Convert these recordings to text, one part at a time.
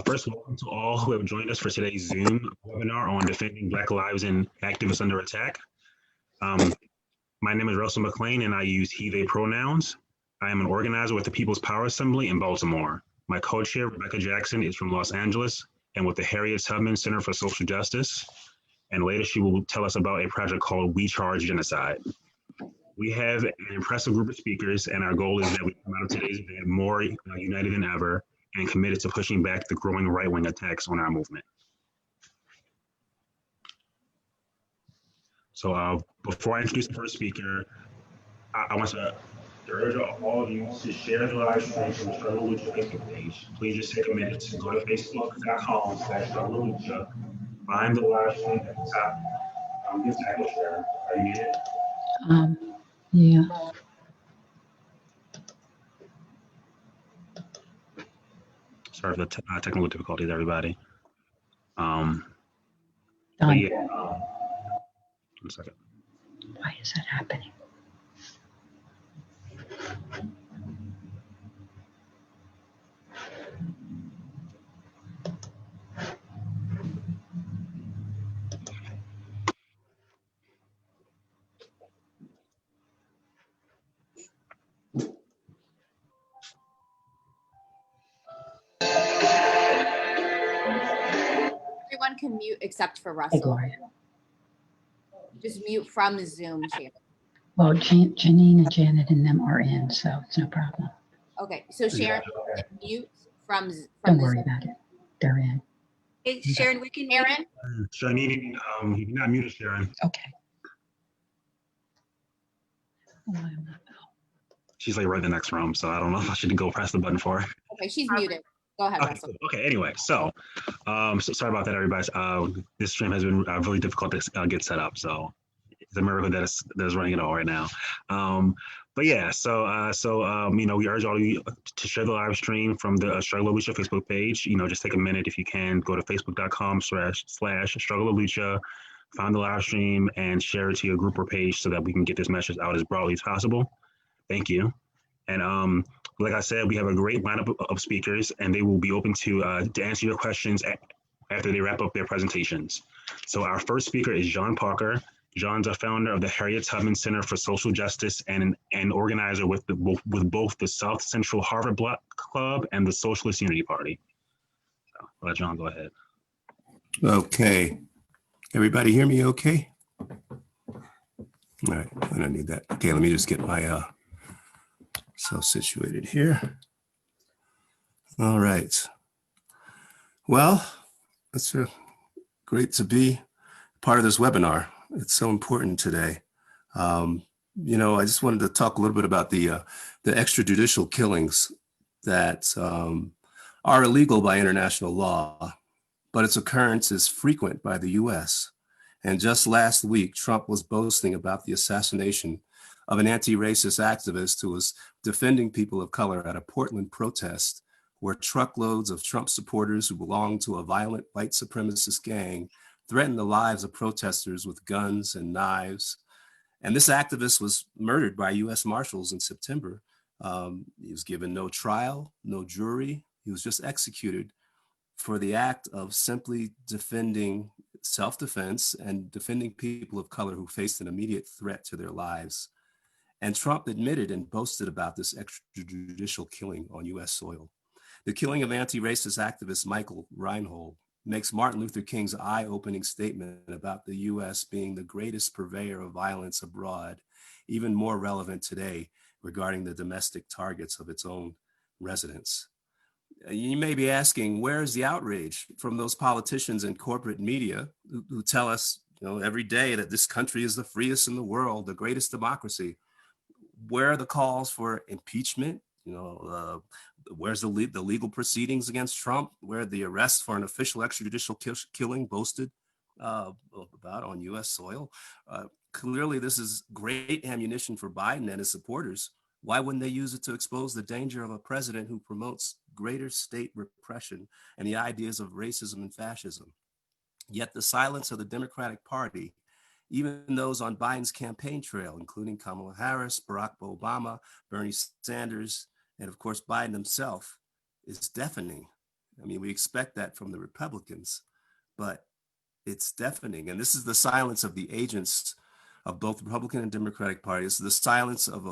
First, welcome to all who have joined us for today's Zoom webinar on defending Black lives and activists under attack. My name is Russell McClain and I use he, they pronouns. I am an organizer with the People's Power Assembly in Baltimore. My co-chair, Rebecka Jackson, is from Los Angeles and with the Harriet Tubman Center for Social Justice. And later she will tell us about a project called We Charge Genocide. We have an impressive group of speakers and our goal is that we come out of today's event more united than ever and committed to pushing back the growing right-wing attacks on our movement. So before I introduce the first speaker, I want to urge all of you to share the live stream from the Struggle Lucha Facebook page. Please just take a minute to go to facebook.com/struggle find the live stream at the top. This title share. Are you muted? Yeah. Sorry for the technical difficulties, everybody. Done. Yeah, 1 second. Why is that happening? Everyone can mute except for Hey, Russell. Gloria. Just mute from Zoom chat. Well, Janine and Janet and them are in, so it's no problem. Okay, so Sharon, mute from Don't the worry Zoom. about it. They're in. Hey, Sharon, we can Sharon, Sharon, you can not mute Sharon. Okay. Oh, I'm not- She's like right in the next room, so I don't know if I should go press the button for her. okay, she's muted. Go ahead, Okay, Russell. cool. Okay, anyway, so sorry about that, everybody. This stream has been really difficult to get set up, so it's a miracle that is running it all right now. But yeah, we urge all of you to share the live stream from the Struggle Lucha Facebook page. Just take a minute if you can, go to facebook.com/Struggle Lucha, find the live stream and share it to your group or page so that we can get this message out as broadly as possible. Thank you. And like I said, we have a great lineup of speakers and they will be open to answer your questions after they wrap up their presentations. So our first speaker is John Parker. John's a founder of the Harriet Tubman Center for Social Justice and an organizer with both the South Central Harvard Block Club and the Socialist Unity Party. So I'll let John go ahead. Okay. Everybody hear me okay? All right, I don't need that. Okay, let me just get my self situated here. All right. Well, it's great to be part of this webinar. It's so important today. I just wanted to talk a little bit about the extrajudicial killings that are illegal by international law, but its occurrence is frequent by the US. And just last week, Trump was boasting about the assassination of an anti-racist activist who was defending people of color at a Portland protest where truckloads of Trump supporters who belonged to a violent white supremacist gang threatened the lives of protesters with guns and knives. And this activist was murdered by US Marshals in September. He was given no trial, no jury. He was just executed for the act of simply defending self-defense and defending people of color who faced an immediate threat to their lives. And Trump admitted and boasted about this extrajudicial killing on US soil. The killing of anti-racist activist Michael Reinhold makes Martin Luther King's eye-opening statement about the US being the greatest purveyor of violence abroad even more relevant today regarding the domestic targets of its own residents. You may be asking, where is the outrage from those politicians and corporate media who tell us, every day that this country is the freest in the world, the greatest democracy? Where are the calls for impeachment? Where's the legal proceedings against Trump? Where are the arrests for an official extrajudicial killing boasted about on US soil? Clearly, this is great ammunition for Biden and his supporters. Why wouldn't they use it to expose the danger of a president who promotes greater state repression and the ideas of racism and fascism? Yet the silence of the Democratic Party, even those on Biden's campaign trail, including Kamala Harris, Barack Obama, Bernie Sanders, and of course Biden himself, is deafening. I mean, we expect that from the Republicans, but it's deafening. And this is the silence of the agents of both Republican and Democratic parties, the silence of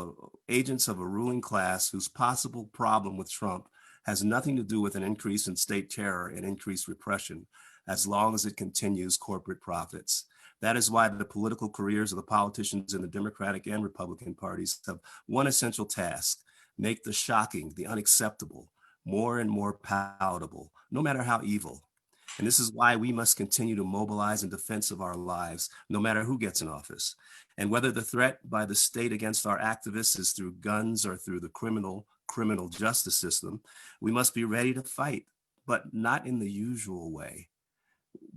agents of a ruling class whose possible problem with Trump has nothing to do with an increase in state terror and increased repression, as long as it continues corporate profits. That is why the political careers of the politicians in the Democratic and Republican parties have one essential task: make the shocking, the unacceptable, more and more palatable, no matter how evil. And this is why we must continue to mobilize in defense of our lives, no matter who gets in office. And whether the threat by the state against our activists is through guns or through the criminal justice system, we must be ready to fight, but not in the usual way.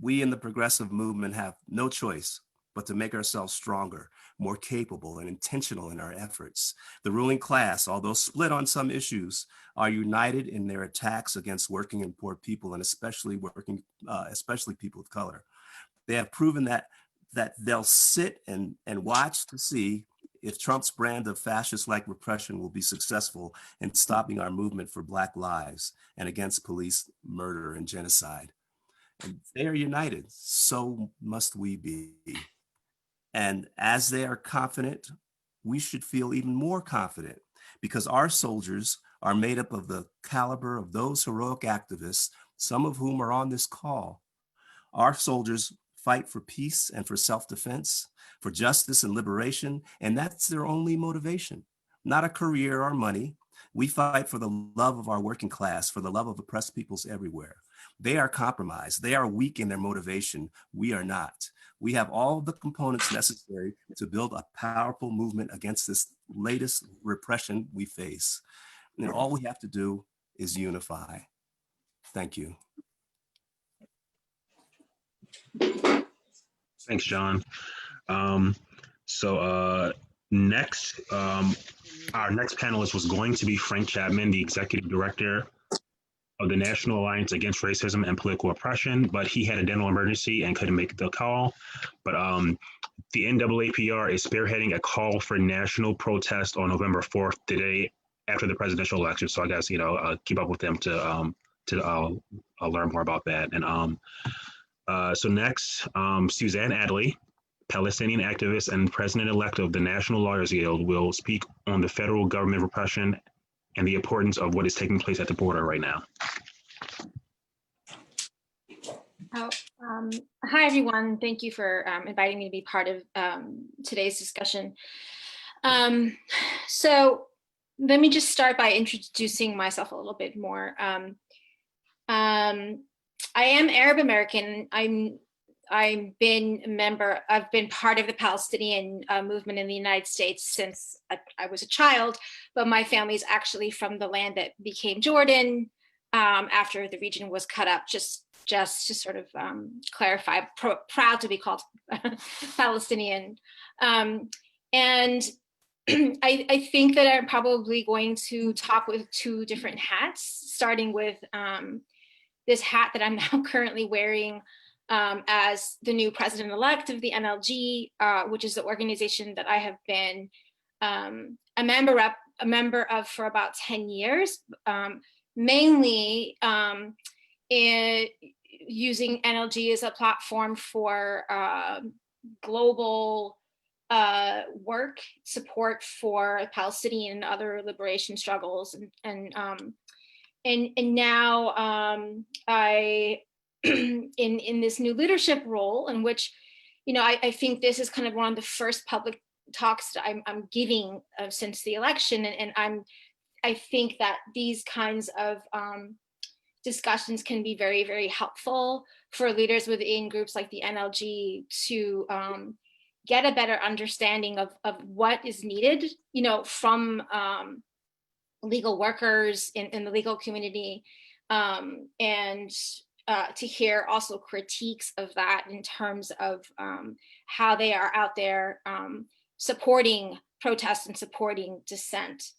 We in the progressive movement have no choice but to make ourselves stronger, more capable, and intentional in our efforts. The ruling class, although split on some issues, are united in their attacks against working and poor people, and especially people of color. They have proven that they'll sit and watch to see if Trump's brand of fascist-like repression will be successful in stopping our movement for Black lives and against police murder and genocide. And they are united, so must we be. And as they are confident, we should feel even more confident, because our soldiers are made up of the caliber of those heroic activists, some of whom are on this call. Our soldiers fight for peace and for self-defense, for justice and liberation, and that's their only motivation, not a career or money. We fight for the love of our working class, for the love of oppressed peoples everywhere. They are compromised. They are weak in their motivation. We are not. We have all the components necessary to build a powerful movement against this latest repression we face. And all we have to do is unify. Thank you. Thanks, John. Next, our next panelist was going to be Frank Chapman, the executive director of the National Alliance Against Racism and Political Oppression, but he had a dental emergency and couldn't make the call. But the NAAPR is spearheading a call for national protest on November 4th, the day after the presidential election. So I guess, keep up with them to learn more about that. And so next, Suzanne Adley, Palestinian activist and president-elect of the National Lawyers Guild, will speak on the federal government repression and the importance of what is taking place at the border right now. Hi, everyone. Thank you for inviting me to be part of today's discussion. So let me just start by introducing myself a little bit more. I am Arab American. I've been part of the Palestinian movement in the United States since I was a child, but my family's actually from the land that became Jordan after the region was cut up, just to sort of clarify, proud to be called Palestinian. And I think that I'm probably going to talk with two different hats, starting with this hat that I'm now currently wearing as the new president-elect of the NLG, which is the organization that I have been a member of for about 10 years, mainly using NLG as a platform for global work, support for Palestinian and other liberation struggles, and now I in this new leadership role, in which, I think this is kind of one of the first public talks that I'm giving since the election, and I think that these kinds of discussions can be very, very helpful for leaders within groups like the NLG to get a better understanding of what is needed, from legal workers in the legal community, and to hear also critiques of that in terms of how they are out there supporting protests and supporting dissent.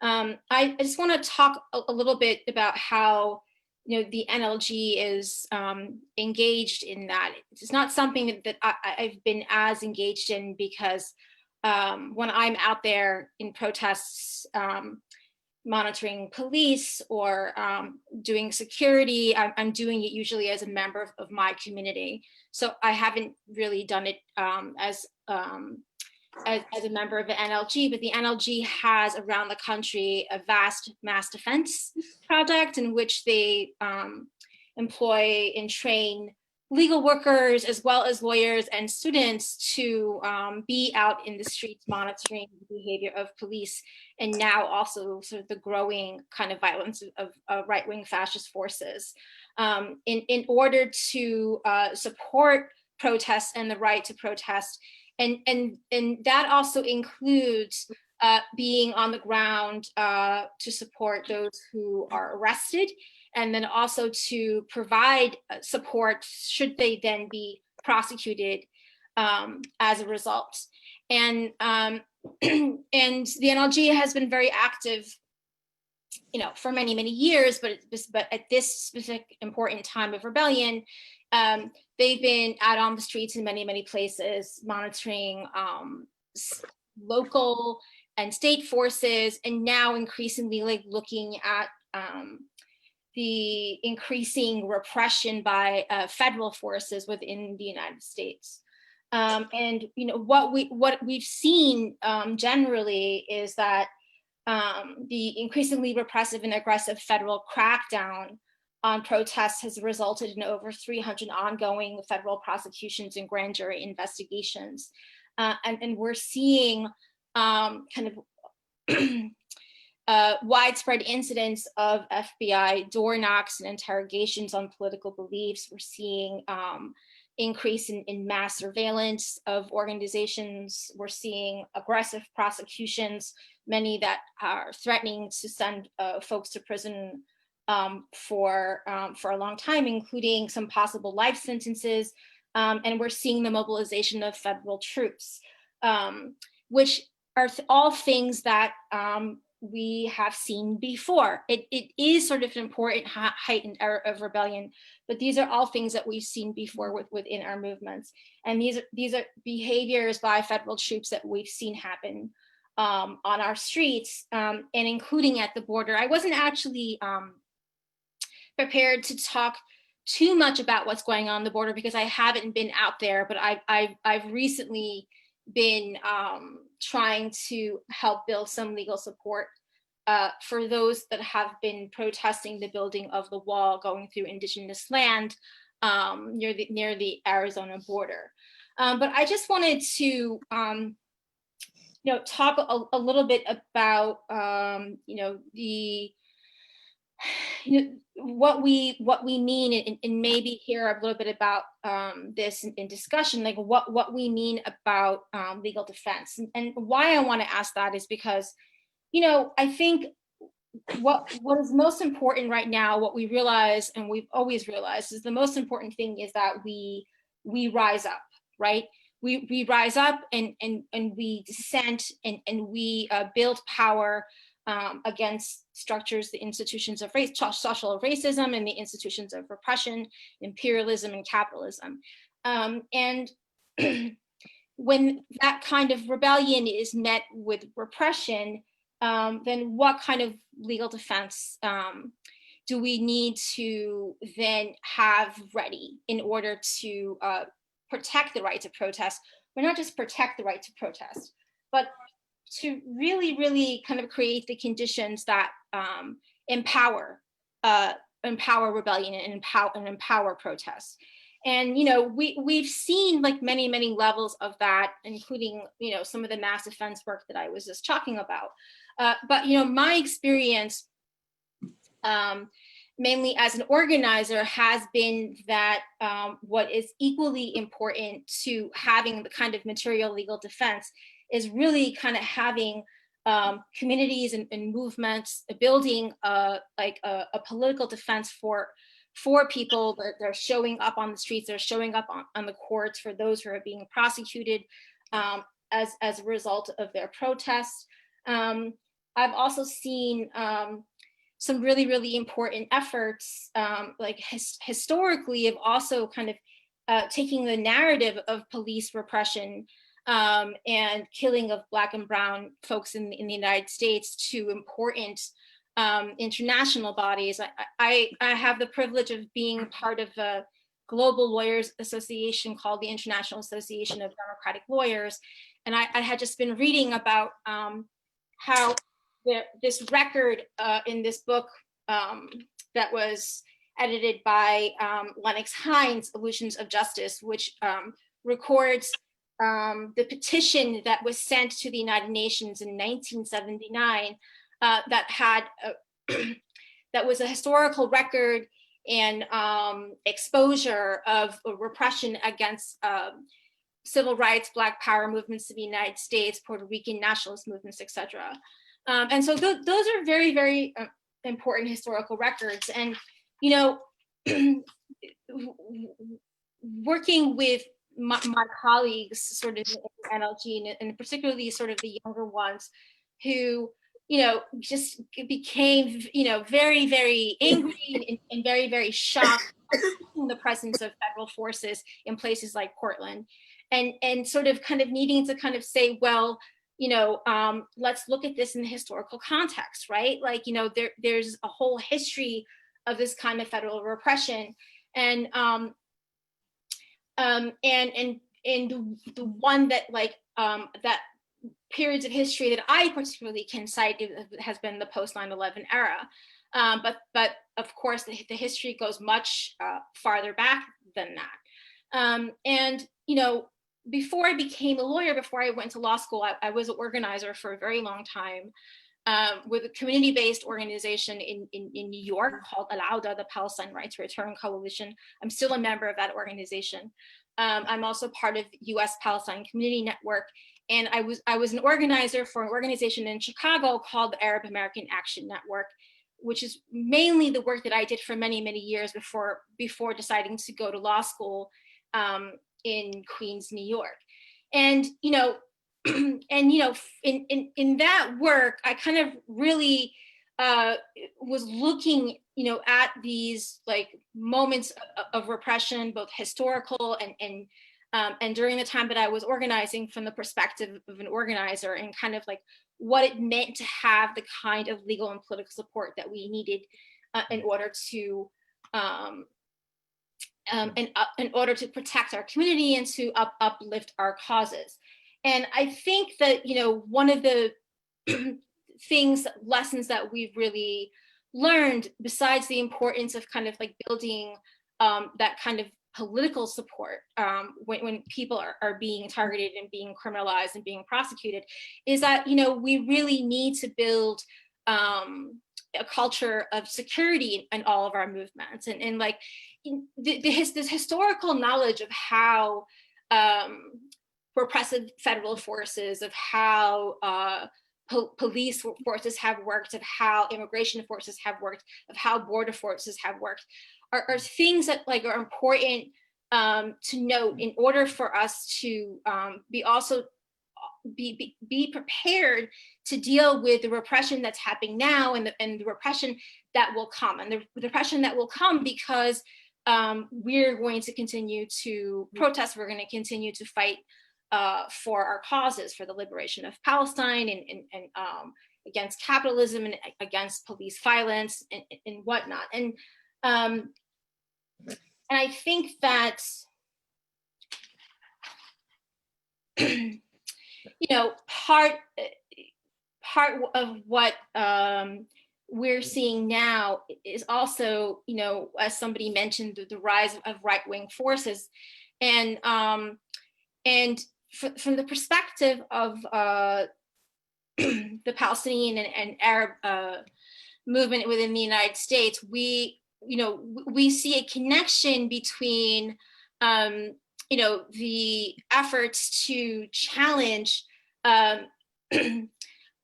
I just want to talk a little bit about how the NLG is engaged in that. It's not something that I've been as engaged in, because when I'm out there in protests, monitoring police or doing security, I'm doing it usually as a member of my community. So I haven't really done it as a member of the NLG, but the NLG has around the country a vast mass defense project in which they employ and train legal workers as well as lawyers and students to be out in the streets monitoring the behavior of police, and now also sort of the growing kind of violence of right-wing fascist forces in order to support protests and the right to protest. And that also includes being on the ground to support those who are arrested, and then also to provide support should they then be prosecuted as a result. And and the NLG has been very active, for many, many years, but at this specific important time of rebellion, they've been out on the streets in many, many places, monitoring local and state forces, and now increasingly like looking at the increasing repression by federal forces within the United States. And what we've seen generally is that the increasingly repressive and aggressive federal crackdown on protests has resulted in over 300 ongoing federal prosecutions and grand jury investigations. And we're seeing kind of widespread incidents of FBI door knocks and interrogations on political beliefs. We're seeing increase in mass surveillance of organizations. We're seeing aggressive prosecutions, many that are threatening to send folks to prison for a long time, including some possible life sentences. And we're seeing the mobilization of federal troops, which are all things that we have seen before. It is sort of an important heightened era of rebellion, but these are all things that we've seen before within our movements. And these are behaviors by federal troops that we've seen happen on our streets, and including at the border. I wasn't actually prepared to talk too much about what's going on the border because I haven't been out there, but I've recently been trying to help build some legal support for those that have been protesting the building of the wall going through indigenous land near the Arizona border. But I just wanted to talk a little bit about what we mean, and maybe hear a little bit about this in discussion, like what we mean about legal defense. And why I want to ask that is because, I think what is most important right now, what we realize, and we've always realized, is the most important thing is that we rise up, right? We rise up and we dissent and we build power against structures, the institutions of race, social racism, and the institutions of repression, imperialism, and capitalism. And when that kind of rebellion is met with repression, then what kind of legal defense do we need to then have ready in order to protect the right to protest? But not just protect the right to protest, but to really, really kind of create the conditions that empower rebellion and empower protests. And we've seen like many, many levels of that, including some of the mass defense work that I was just talking about. But my experience, mainly as an organizer, has been that what is equally important to having the kind of material legal defense is really kind of having communities and movements, building a political defense for people that they're showing up on the streets, they're showing up on the courts for those who are being prosecuted as a result of their protests. I've also seen some really, really important efforts, historically, of also kind of taking the narrative of police repression and killing of Black and Brown folks in the United States to important international bodies. I have the privilege of being part of a global lawyers association called the International Association of Democratic Lawyers. And I had just been reading about how this record in this book that was edited by Lennox Hines, Illusions of Justice, which records the petition that was sent to the United Nations in 1979 that had that was a historical record and exposure of repression against civil rights, Black Power movements in the United States, Puerto Rican nationalist movements, etc. And so those are very, very important historical records. And, you know, working with my colleagues sort of in NLG, and particularly sort of the younger ones who, you know, just became, you know, very, very angry and very, very shocked in the presence of federal forces in places like Portland, and sort of kind of needing to kind of say, well, you know, let's look at this in the historical context, right? Like, you know, there's a whole history of this kind of federal repression, and the one that like that periods of history that I particularly can cite has been the post 9/11 era. But of course, the history goes much farther back than that. And, you know, before I became a lawyer, before I went to law school, I was an organizer for a very long time with a community-based organization in New York called Alday, the Palestine Right to Return Coalition. I'm still a member of that organization. I'm also part of US Palestine Community Network. And I was an organizer for an organization in Chicago called the Arab American Action Network, which is mainly the work that I did for many, many years before deciding to go to law school in Queens, New York. And, you know, in that work, I kind of really was looking, you know, at these like moments of repression, both historical and during the time that I was organizing from the perspective of an organizer, and kind of like what it meant to have the kind of legal and political support that we needed in order to in order to protect our community and to uplift our causes. And I think that, you know, one of the lessons that we've really learned, besides the importance of kind of like building that kind of political support when people are being targeted and being criminalized and being prosecuted, is that, you know, we really need to build a culture of security in all of our movements, and like this historical knowledge of how repressive federal forces, of how police forces have worked, of how immigration forces have worked, of how border forces have worked, are things that like are important to note in order for us to be prepared to deal with the repression that's happening now, and the repression that will come, and the repression that will come because we're going to continue to protest, we're going to continue to fight for our causes, for the liberation of Palestine, and against capitalism, and against police violence, and whatnot. And I think that, you know, part of what we're seeing now is also, you know, as somebody mentioned, the rise of right-wing forces, and from the perspective of the Palestinian and Arab movement within the United States, we see a connection between, you know, the efforts to challenge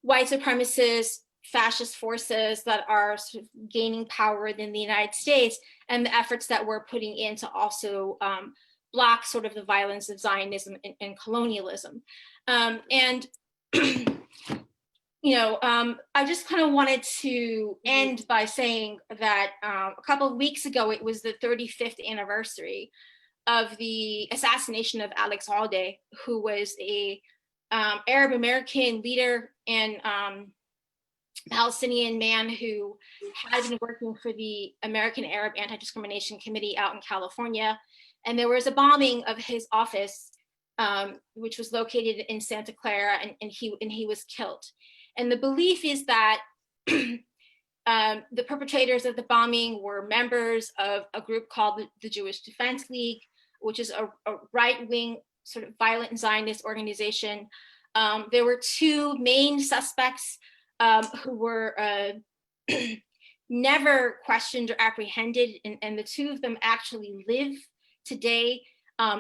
white supremacist fascist forces that are sort of gaining power within the United States, and the efforts that we're putting in to also block sort of the violence of Zionism and colonialism. And you know, I just kind of wanted to end by saying that a couple of weeks ago, it was the 35th anniversary of the assassination of Alex Alday, who was a Arab American leader and Palestinian man who had been working for the American Arab Anti-Discrimination Committee out in California. And there was a bombing of his office, which was located in Santa Clara, and he was killed. And the belief is that the perpetrators of the bombing were members of a group called the Jewish Defense League, which is a right-wing sort of violent Zionist organization. There were two main suspects who were never questioned or apprehended, and the two of them actually live today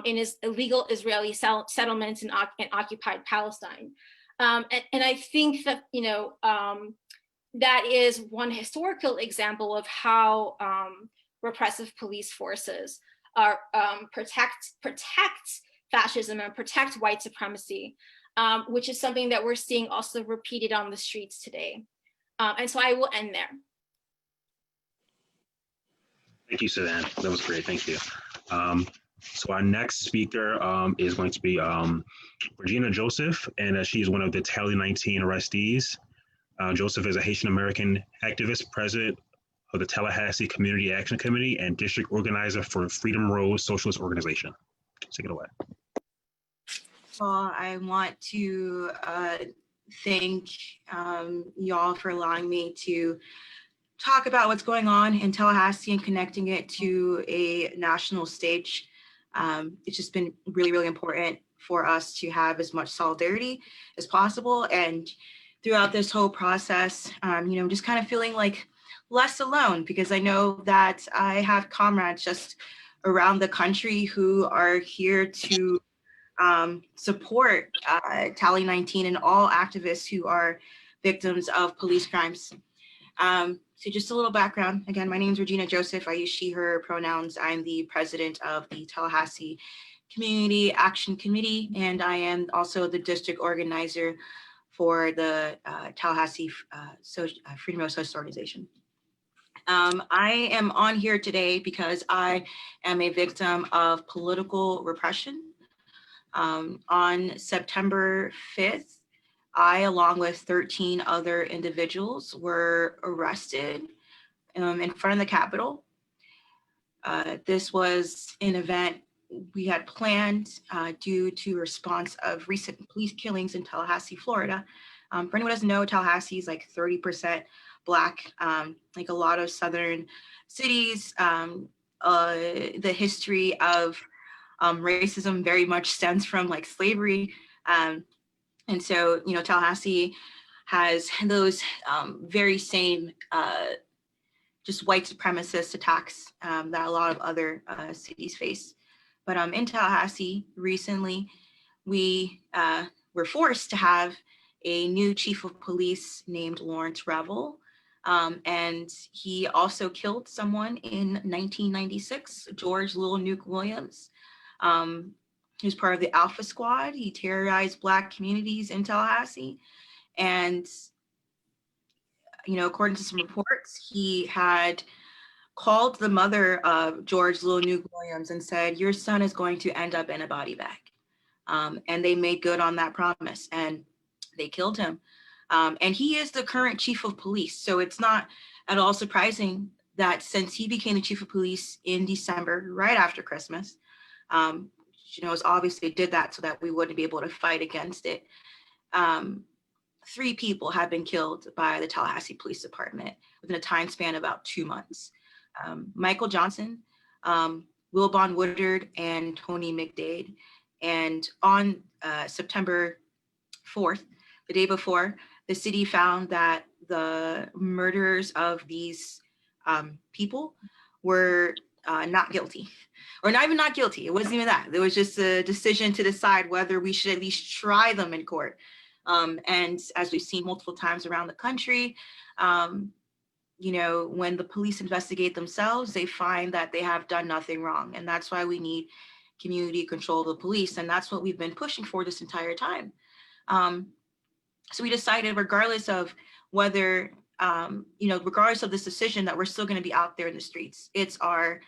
in illegal Israeli settlements in occupied Palestine. And I think that, you know, that is one historical example of how repressive police forces are protect fascism and protect white supremacy, which is something that we're seeing also repeated on the streets today. And so I will end there. Thank you, Suzanne. That was great. Thank you. So our next speaker is going to be Regina Joseph, and she is one of the Tally 19 arrestees. Joseph is a Haitian American activist, president of the Tallahassee Community Action Committee, and district organizer for Freedom Road Socialist Organization. Take it away. Well, I want to thank y'all for allowing me to talk about what's going on in Tallahassee and connecting it to a national stage. It's just been really, really important for us to have as much solidarity as possible. And throughout this whole process, you know, just kind of feeling like less alone, because I know that I have comrades just around the country who are here to support Tally 19 and all activists who are victims of police crimes. So just a little background. Again, my name is Regina Joseph. I use she, her pronouns. I'm the president of the Tallahassee Community Action Committee, and I am also the district organizer for the Tallahassee Freedom Road Socialist Organization. I am on here today because I am a victim of political repression. On September 5th, I, along with 13 other individuals, were arrested in front of the Capitol. This was an event we had planned due to response of recent police killings in Tallahassee, Florida. For anyone who doesn't know, Tallahassee is like 30% Black, like a lot of Southern cities. The history of racism very much stems from like slavery. And so, you know, Tallahassee has those very same just white supremacist attacks that a lot of other cities face. But in Tallahassee recently, we were forced to have a new chief of police named Lawrence Revel. And he also killed someone in 1996, George Little Nuke Williams. He was part of the Alpha Squad. He terrorized Black communities in Tallahassee. And, you know, according to some reports, he had called the mother of George Little Nuke Williams and said, your son is going to end up in a body bag. And they made good on that promise and they killed him. And he is the current chief of police. So it's not at all surprising that since he became the chief of police in December, right after Christmas, you know, obviously did that so that we wouldn't be able to fight against it. 3 people have been killed by the Tallahassee Police Department within a time span of about 2 months. Michael Johnson, Wilbon Woodard, and Tony McDade. And on September 4th, the day before, the city found that the murderers of these people were not guilty, or not even not guilty. It wasn't even that. There was just a decision to decide whether we should at least try them in court. And as we've seen multiple times around the country, you know, when the police investigate themselves, they find that they have done nothing wrong. And that's why we need community control of the police. And that's what we've been pushing for this entire time. So we decided, regardless of whether, you know, regardless of this decision, that we're still going to be out there in the streets. It's our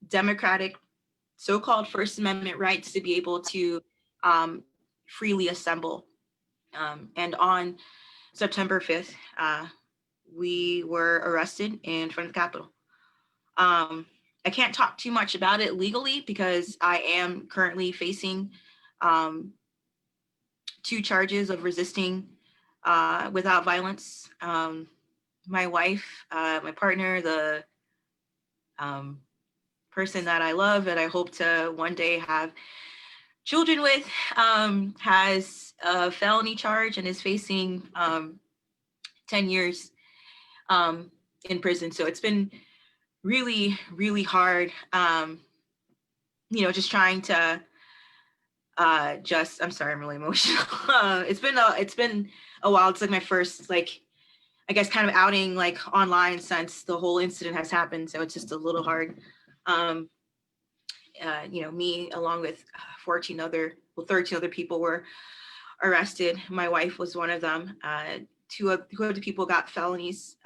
democratic so-called First Amendment rights to be able to freely assemble. And on September 5th, we were arrested in front of the Capitol. I can't talk too much about it legally because I am currently facing 2 charges of resisting without violence. My wife, my partner, the person that I love and I hope to one day have children with, has a felony charge and is facing 10 years in prison. So it's been really, really hard, just trying to I'm sorry, I'm really emotional. It's been a while. It's like my first, like, I guess kind of outing like online since the whole incident has happened. So it's just a little hard. Me along with 13 other people were arrested. My wife was one of them. 2 of the people got felonies,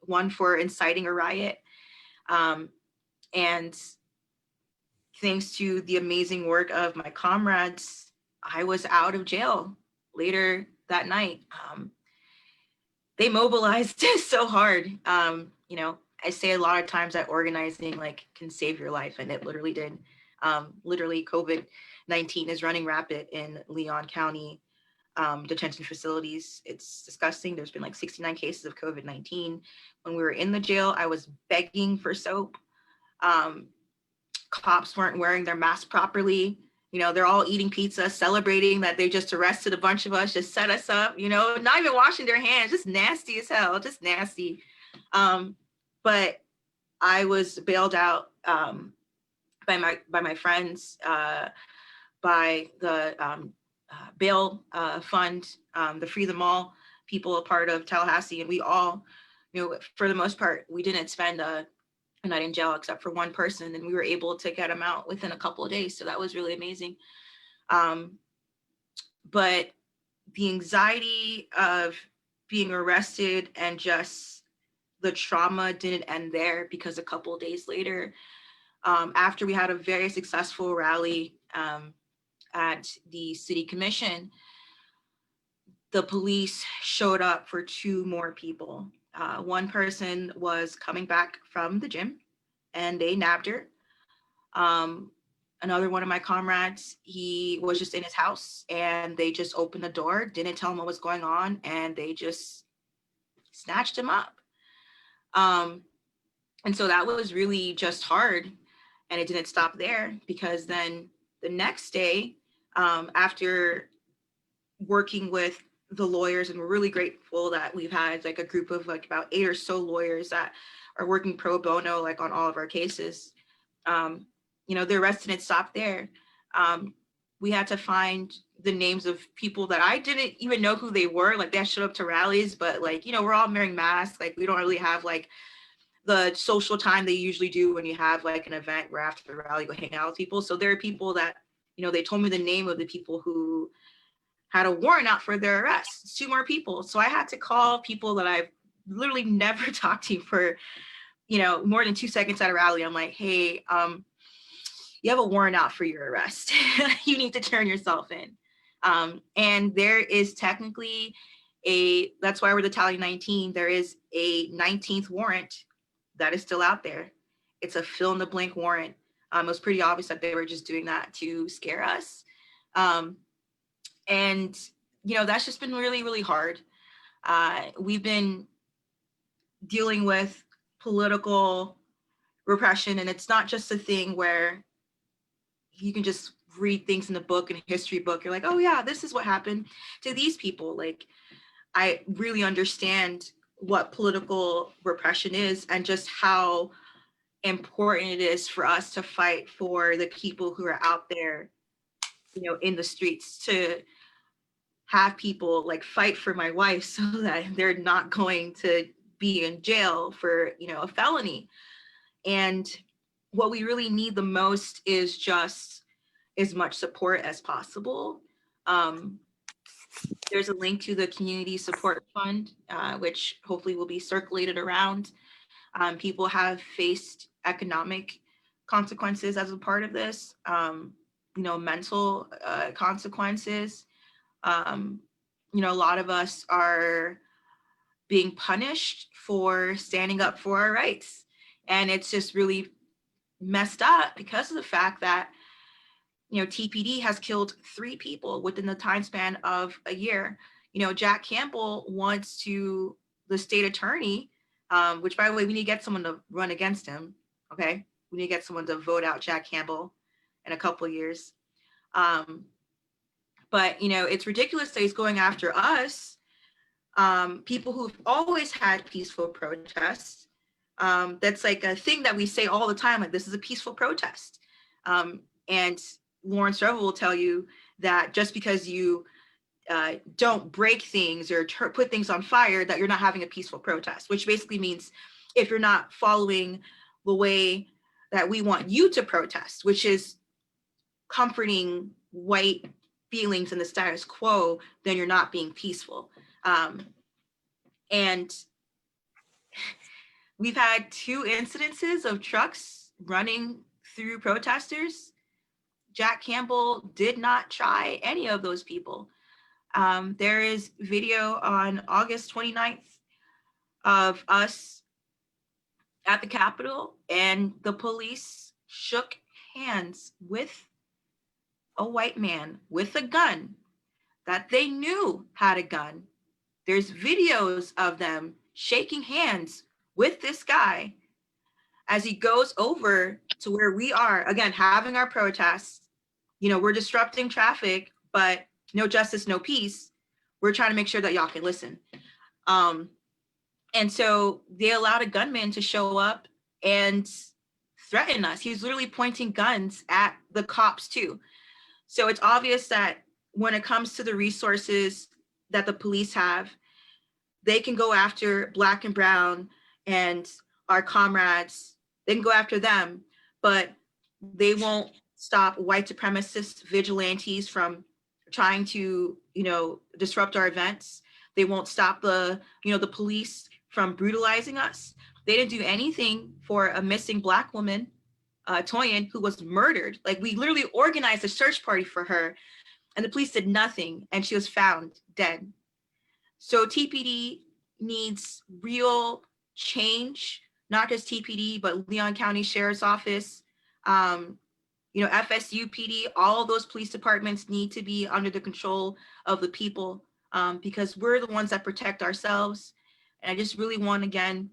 one for inciting a riot. And thanks to the amazing work of my comrades, I was out of jail later that night. They mobilized so hard. I say a lot of times that organizing like can save your life, and it literally did. Literally COVID-19 is running rapid in Leon County detention facilities. It's disgusting. There's been like 69 cases of COVID-19. When we were in the jail, I was begging for soap. Cops weren't wearing their masks properly. They're all eating pizza, celebrating that they just arrested a bunch of us, just set us up, not even washing their hands, just nasty as hell, just nasty. But I was bailed out by my friends, by the bail fund, the Free Them All people, a part of Tallahassee, and we all, for the most part, we didn't spend a night in jail except for one person, and we were able to get him out within a couple of days. So that was really amazing. But the anxiety of being arrested and just the trauma didn't end there, because a couple of days later, after we had a very successful rally at the city commission, the police showed up for 2 more people. One person was coming back from the gym and they nabbed her. Another one of my comrades, he was just in his house and they just opened the door, didn't tell him what was going on, and they just snatched him up. And so that was really just hard. And it didn't stop there, because then the next day, after working with the lawyers, and we're really grateful that we've had like a group of like about 8 or so lawyers that are working pro bono, like on all of our cases. The arrest didn't stop there. We had to find the names of people that I didn't even know who they were. Like, they showed up to rallies, but like, we're all wearing masks. Like, we don't really have like the social time they usually do when you have like an event where after the rally you go hang out with people. So there are people that, they told me the name of the people who had a warrant out for their arrest. It's 2 more people. So I had to call people that I've literally never talked to for, more than 2 seconds at a rally. I'm like, hey, you have a warrant out for your arrest. You need to turn yourself in. And there is technically that's why we're the Tally 19. There is a 19th warrant that is still out there. It's a fill in the blank warrant. It was pretty obvious that they were just doing that to scare us. And, that's just been really, really hard. We've been dealing with political repression, and it's not just a thing where you can just read things in a book, in a history book. You're like, oh yeah, this is what happened to these people. Like, I really understand what political repression is and just how important it is for us to fight for the people who are out there, in the streets, to have people like fight for my wife so that they're not going to be in jail for, a felony. And what we really need the most is just as much support as possible. There's a link to the Community Support Fund, which hopefully will be circulated around. People have faced economic consequences as a part of this, mental consequences. A lot of us are being punished for standing up for our rights. And it's just really messed up because of the fact that, you know, TPD has killed 3 people within the time span of a year. You know, Jack Campbell wants to, the state attorney, which by the way, we need to get someone to run against him. Okay. We need to get someone to vote out Jack Campbell in a couple of years. But, you know, it's ridiculous that he's going after us, people who've always had peaceful protests. That's like a thing that we say all the time, like this is a peaceful protest. And Lawrence Revel will tell you that just because you don't break things or put things on fire, that you're not having a peaceful protest, which basically means if you're not following the way that we want you to protest, which is comforting white feelings in the status quo, then you're not being peaceful. And we've had 2 incidences of trucks running through protesters. Jack Campbell did not try any of those people. There is video on August 29th of us at the Capitol, and the police shook hands with a white man with a gun that they knew had a gun. There's videos of them shaking hands with this guy as he goes over to where we are, again, having our protests. You know, we're disrupting traffic, but no justice, no peace. We're trying to make sure that y'all can listen. And so they allowed a gunman to show up and threaten us. He was literally pointing guns at the cops too. So it's obvious that when it comes to the resources that the police have, they can go after Black and Brown and our comrades. They can go after them, but they won't stop white supremacist vigilantes from trying to, you know, disrupt our events. They won't stop the, you know, the police from brutalizing us. They didn't do anything for a missing Black woman, Toyin, who was murdered. Like, we literally organized a search party for her, and the police did nothing, and she was found dead. So TPD needs real change, not just TPD, but Leon County Sheriff's Office, you know, FSU PD, all of those police departments need to be under the control of the people, because we're the ones that protect ourselves. And I just really want, again,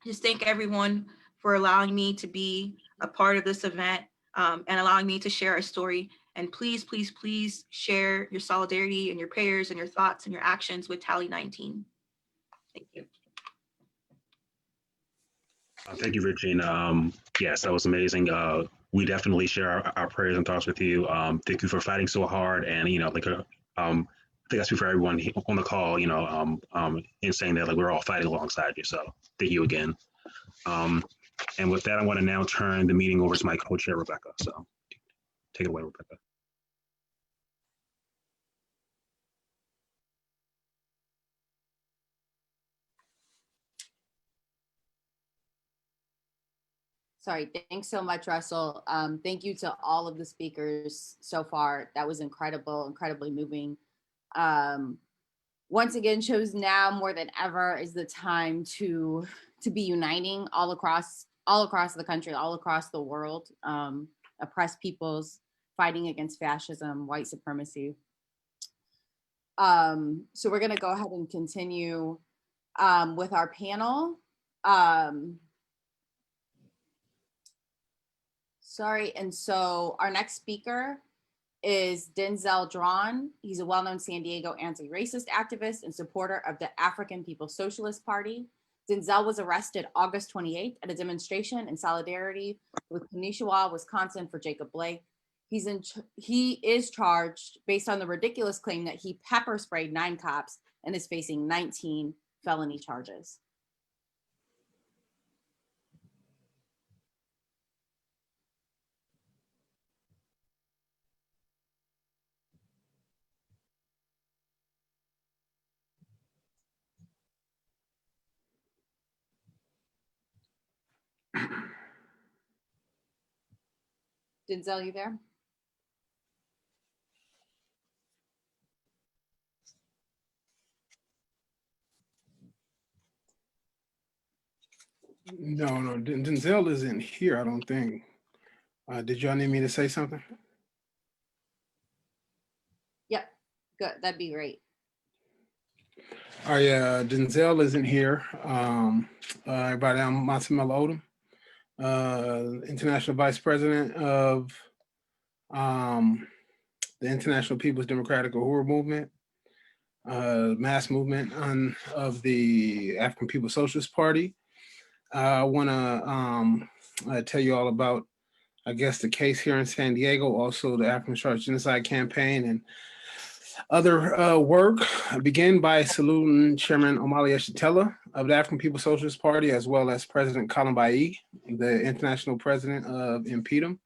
just thank everyone for allowing me to be a part of this event, and allowing me to share our story. And please, please, please share your solidarity and your prayers and your thoughts and your actions with Tally 19. Thank you. Thank you, Regina. Yes, that was amazing. We definitely share our prayers and thoughts with you. Thank you for fighting so hard. And, you know, like, I think I speak for everyone on the call, you know, in saying that, like, we're all fighting alongside you. So thank you again. And with that, I want to now turn the meeting over to my co-chair, Rebecka. So take it away, Rebecka. Sorry, thanks so much, Russell. Thank you to all of the speakers so far. That was incredible, incredibly moving. Once again, shows now more than ever is the time to be uniting all across the country, all across the world. Oppressed peoples fighting against fascism, white supremacy. So we're gonna go ahead and continue with our panel. Sorry, and so our next speaker is Denzel Drawn. He's a well-known San Diego anti-racist activist and supporter of the African People's Socialist Party. Denzel was arrested August 28th at a demonstration in solidarity with Kenosha, Wisconsin for Jacob Blake. He is charged based on the ridiculous claim that he pepper sprayed 9 cops and is facing 19 felony charges. Denzel, you there? No, Denzel isn't here, I don't think. Did y'all need me to say something? Yep, good, that'd be great. Oh yeah, Denzel isn't here. Everybody, I'm Masamela Odom, International Vice President of the International People's Democratic Uhuru Movement, mass movement of the African People's Socialist Party. I want to tell you all about, I guess, the case here in San Diego, also the African Charge Genocide campaign and other work. I begin by saluting Chairman Omali Yeshitela of the African People's Socialist Party, as well as President Kalambai, the international president of MPDM.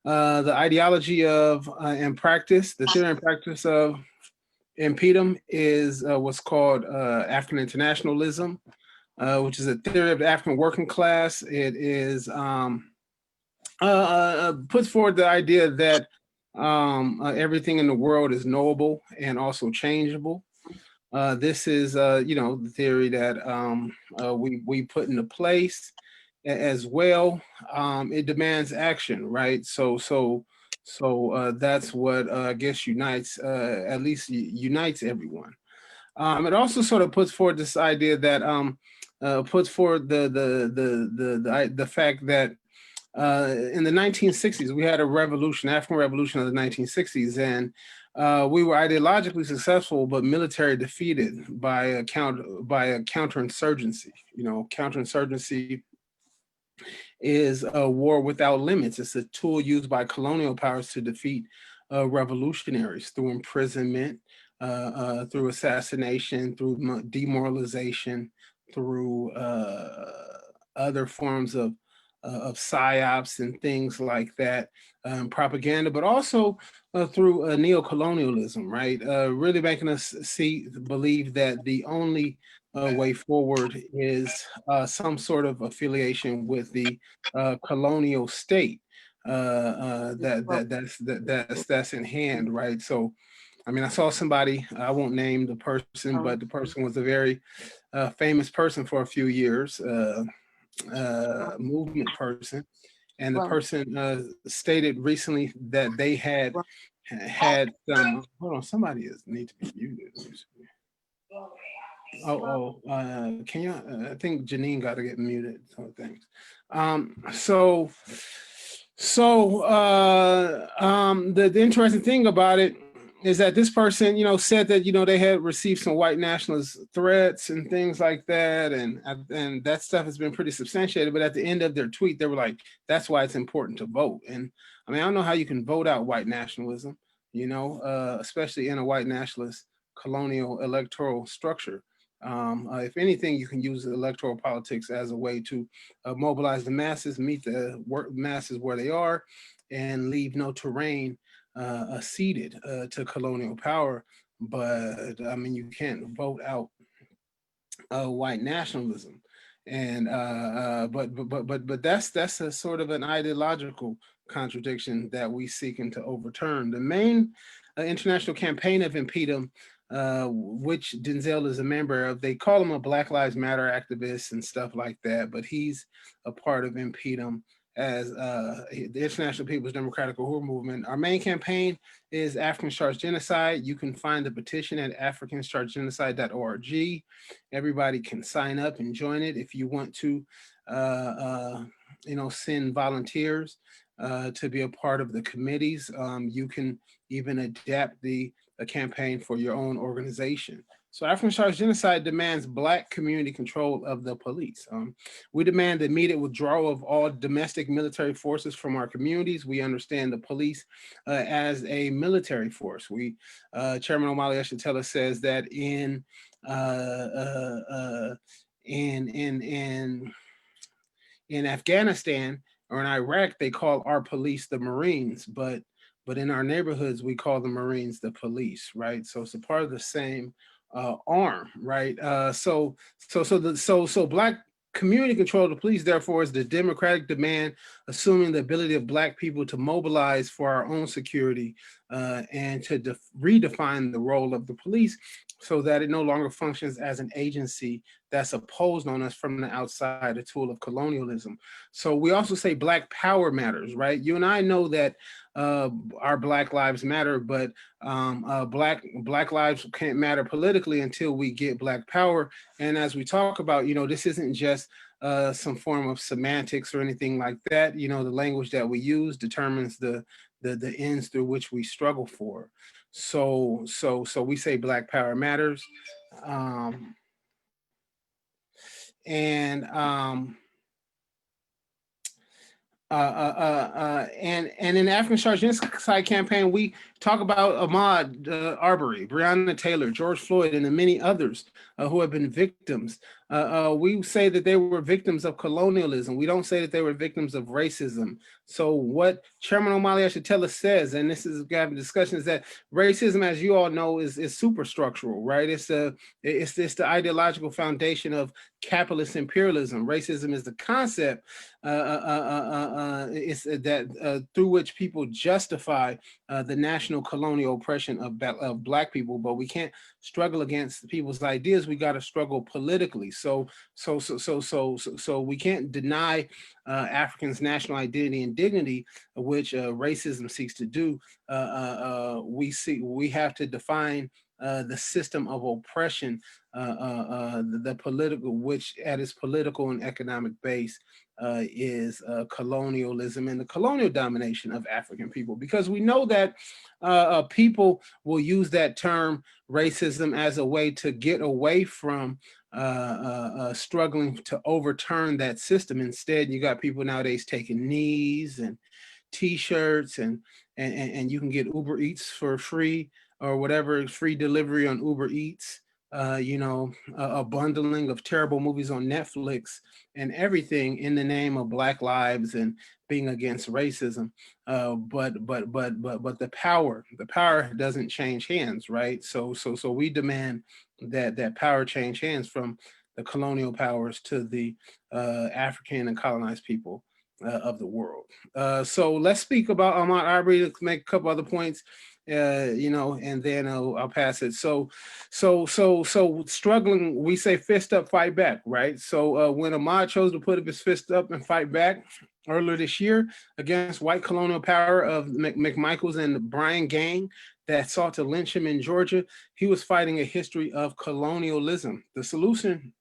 The ideology of and practice, the theory and practice of MPDM is what's called African Internationalism, which is a theory of the African working class. It is puts forward the idea that everything in the world is knowable and also changeable. This is, the theory that we put into place as well. It demands action, right? So that's what I guess unites, at least unites everyone. It also sort of puts forward this idea that puts forward the fact that in the 1960s, we had a revolution, African revolution of the 1960s, and we were ideologically successful, but military defeated by a counterinsurgency. Counterinsurgency is a war without limits. It's a tool used by colonial powers to defeat revolutionaries through imprisonment, through assassination, through demoralization, through other forms of psyops and things like that, propaganda, but also through neocolonialism, right? Really making us believe that the only way forward is some sort of affiliation with the colonial state that's in hand, right? So, I mean, I saw somebody, I won't name the person, but the person was a very famous person for a few years, movement person, and the person stated recently that they had some. Hold on, somebody needs to be muted. Can you? I think Janine got to get muted. So things. The interesting thing about it is that this person, said that, they had received some white nationalist threats and things like that. And that stuff has been pretty substantiated. But at the end of their tweet, they were like, that's why it's important to vote. And I mean, I don't know how you can vote out white nationalism, especially in a white nationalist colonial electoral structure. If anything, you can use electoral politics as a way to mobilize the masses, meet the masses where they are, and leave no terrain ceded to colonial power. But I mean, you can't vote out white nationalism, and but that's a sort of an ideological contradiction that we seeking to overturn. The main international campaign of MPDM, which Denzel is a member of, they call him a Black Lives Matter activist and stuff like that, but he's a part of MPDM as the International People's Democratic Uhuru Movement. Our main campaign is African Charge Genocide. You can find the petition at africanchargegenocide.org. Everybody can sign up and join it if you want to, send volunteers to be a part of the committees. You can even adapt the campaign for your own organization. So African Charge Genocide demands Black community control of the police. We demand the immediate withdrawal of all domestic military forces from our communities. We understand the police as a military force. Chairman Omali Yeshitela says that in Afghanistan or in Iraq, they call our police the Marines, but in our neighborhoods, we call the Marines the police, right? So it's a part of the same arm, right? So Black community control of the police, therefore, is the democratic demand, assuming the ability of Black people to mobilize for our own security and to redefine the role of the police so that it no longer functions as an agency that's opposed on us from the outside, a tool of colonialism. So we also say Black power matters, right? You and I know that our Black lives matter, but Black lives can't matter politically until we get Black power. And as we talk about, this isn't just some form of semantics or anything like that. The language that we use determines the ends through which we struggle for. So we say Black power matters. And in the African Charge Genocide campaign, we talk about Ahmaud Arbery, Breonna Taylor, George Floyd, and the many others who have been victims. We say that they were victims of colonialism. We don't say that they were victims of racism. So what Chairman Omali Yeshitela says, and this is having discussions, that racism, as you all know, is superstructural, right? It's the ideological foundation of capitalist imperialism. Racism is the concept through which people justify the national colonial oppression of Black people, but we can't struggle against people's ideas. We got to struggle politically. So we can't deny Africans' national identity and dignity, which racism seeks to do. We have to define the system of oppression, the political, which at its political and economic base is colonialism and the colonial domination of African people, because we know that people will use that term racism as a way to get away from struggling to overturn that system. Instead, you got people nowadays taking knees and T-shirts, and you can get Uber Eats for free or whatever, free delivery on Uber Eats. A bundling of terrible movies on Netflix and everything in the name of Black lives and being against racism. But the power doesn't change hands, right? So we demand that power change hands from the colonial powers to the African and colonized people of the world. So let's speak about Ahmaud Arbery. Let's make a couple other points. And then I'll pass it. So struggling, we say fist up, fight back, right? So when Ahmaud chose to put up his fist up and fight back earlier this year against white colonial power of McMichaels and the Bryan gang that sought to lynch him in Georgia, he was fighting a history of colonialism. The solution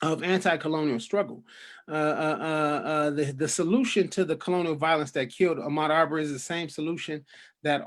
of anti-colonial struggle. The solution to the colonial violence that killed Ahmaud Arbery is the same solution that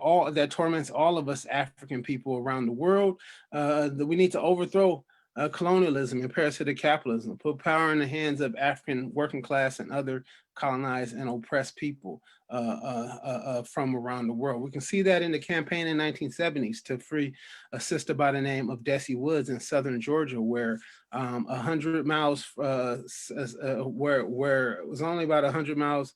torments all of us African people around the world. We need to overthrow colonialism and parasitic capitalism, put power in the hands of African working class and other colonized and oppressed people from around the world. We can see that in the campaign in the 1970s to free a sister by the name of Desi Woods in southern Georgia, where 100 miles, where it was only about 100 miles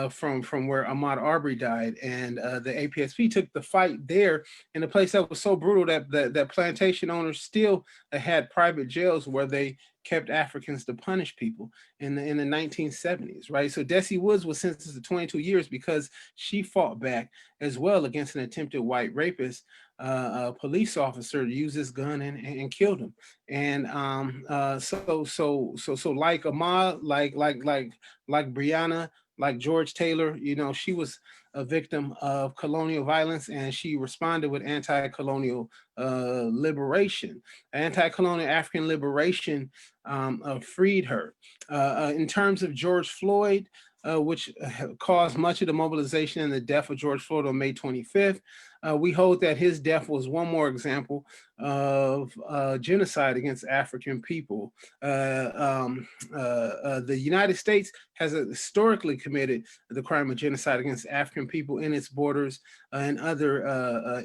from where Ahmaud Arbery died, and the APSP took the fight there in a place that was so brutal that plantation owners still had private jails where they kept Africans to punish people in the 1970s, right? So Desi Woods was sentenced to 22 years because she fought back as well against an attempted white rapist, a police officer, to use his gun and killed him. And so like Ahmaud, like Breonna, like George Taylor, she was a victim of colonial violence, and she responded with anti-colonial liberation. Anti-colonial African liberation freed her. In terms of George Floyd, which caused much of the mobilization and the death of George Floyd on May 25th, we hold that his death was one more example of genocide against African people. The United States has historically committed the crime of genocide against African people in its borders and other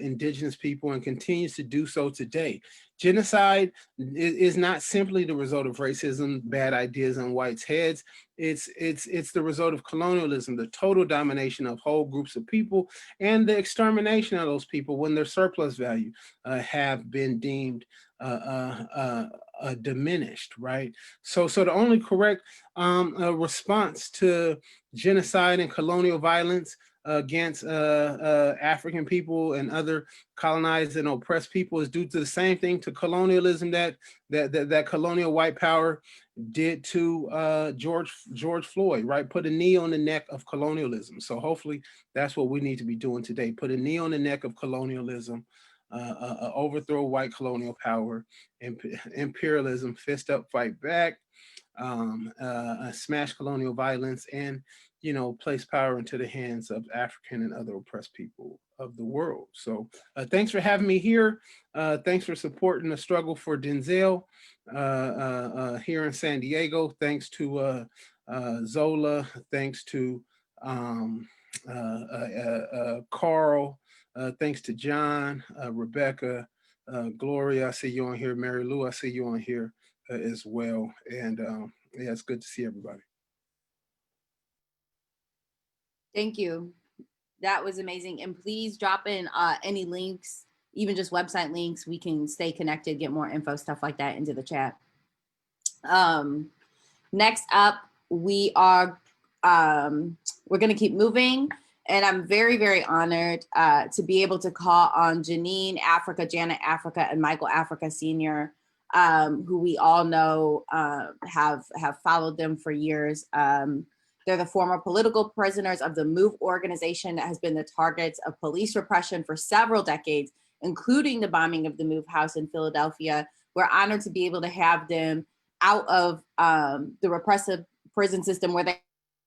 indigenous people, and continues to do so today. Genocide is not simply the result of racism, bad ideas on whites' heads. It's the result of colonialism, the total domination of whole groups of people, and the extermination of those people when their surplus value have been deemed diminished, right? So the only correct response to genocide and colonial violence against African people and other colonized and oppressed people is due to the same thing, to colonialism that colonial white power did to George Floyd, right? Put a knee on the neck of colonialism. So hopefully that's what we need to be doing today. Put a knee on the neck of colonialism, overthrow white colonial power, imperialism, fist up, fight back, smash colonial violence, and place power into the hands of African and other oppressed people of the world. So thanks for having me here. Thanks for supporting the struggle for Denzel here in San Diego. Thanks to Zola. Thanks to Carl. Thanks to John, Rebecca, Gloria, I see you on here. Mary Lou, I see you on here as well. And yeah, it's good to see everybody. Thank you. That was amazing. And please drop in any links, even just website links. We can stay connected, get more info, stuff like that into the chat. Next up, we're going to keep moving. And I'm very, very honored to be able to call on Janine Africa, Janet Africa, and Michael Africa Sr., who we all know have followed them for years. They're the former political prisoners of the MOVE organization that has been the targets of police repression for several decades, including the bombing of the MOVE house in Philadelphia. We're honored to be able to have them out of the repressive prison system where they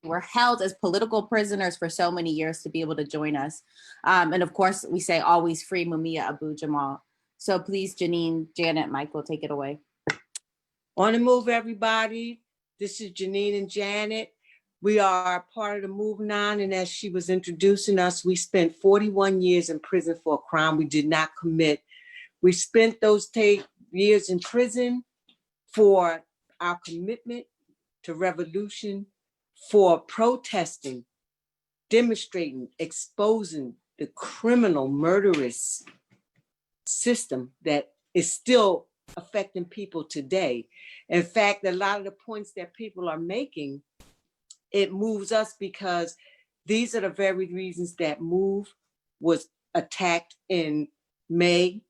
were held as political prisoners for so many years, to be able to join us. And of course, we say always free Mumia Abu Jamal. So please, Janine, Janet, Michael, take it away. On the move, everybody. This is Janine and Janet. We are part of the Move 9, and as she was introducing us, we spent 41 years in prison for a crime we did not commit. We spent those years in prison for our commitment to revolution, for protesting, demonstrating, exposing the criminal, murderous system that is still affecting people today. In fact, a lot of the points that people are making, it moves us because these are the very reasons that MOVE was attacked in May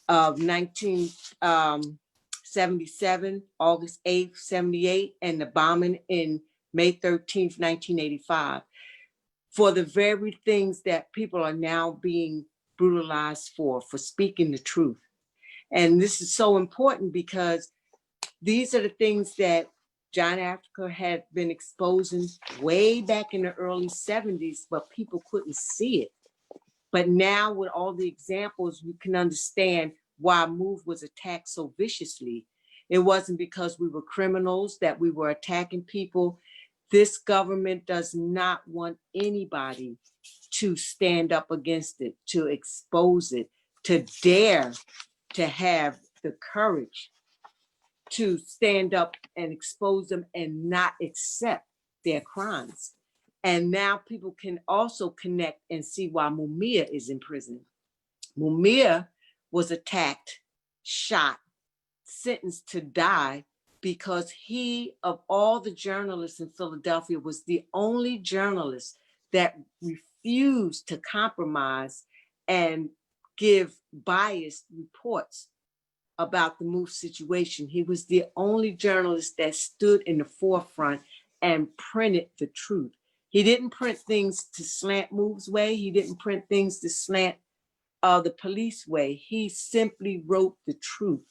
of 1977, August 8th, 78, and the bombing in May 13th, 1985, for the very things that people are now being brutalized for speaking the truth. And this is so important because these are the things that John Africa had been exposing way back in the early 70s, but people couldn't see it. But now with all the examples, you can understand why MOVE was attacked so viciously. It wasn't because we were criminals that we were attacking people. This government does not want anybody to stand up against it, to expose it, to dare to have the courage to stand up and expose them and not accept their crimes. And now people can also connect and see why Mumia is in prison. Mumia was attacked, shot, sentenced to die because he, of all the journalists in Philadelphia, was the only journalist that refused to compromise and give biased reports about the MOVE situation. He was the only journalist that stood in the forefront and printed the truth. He didn't print things to slant MOVE's way. He didn't print things to slant the police way. He simply wrote the truth.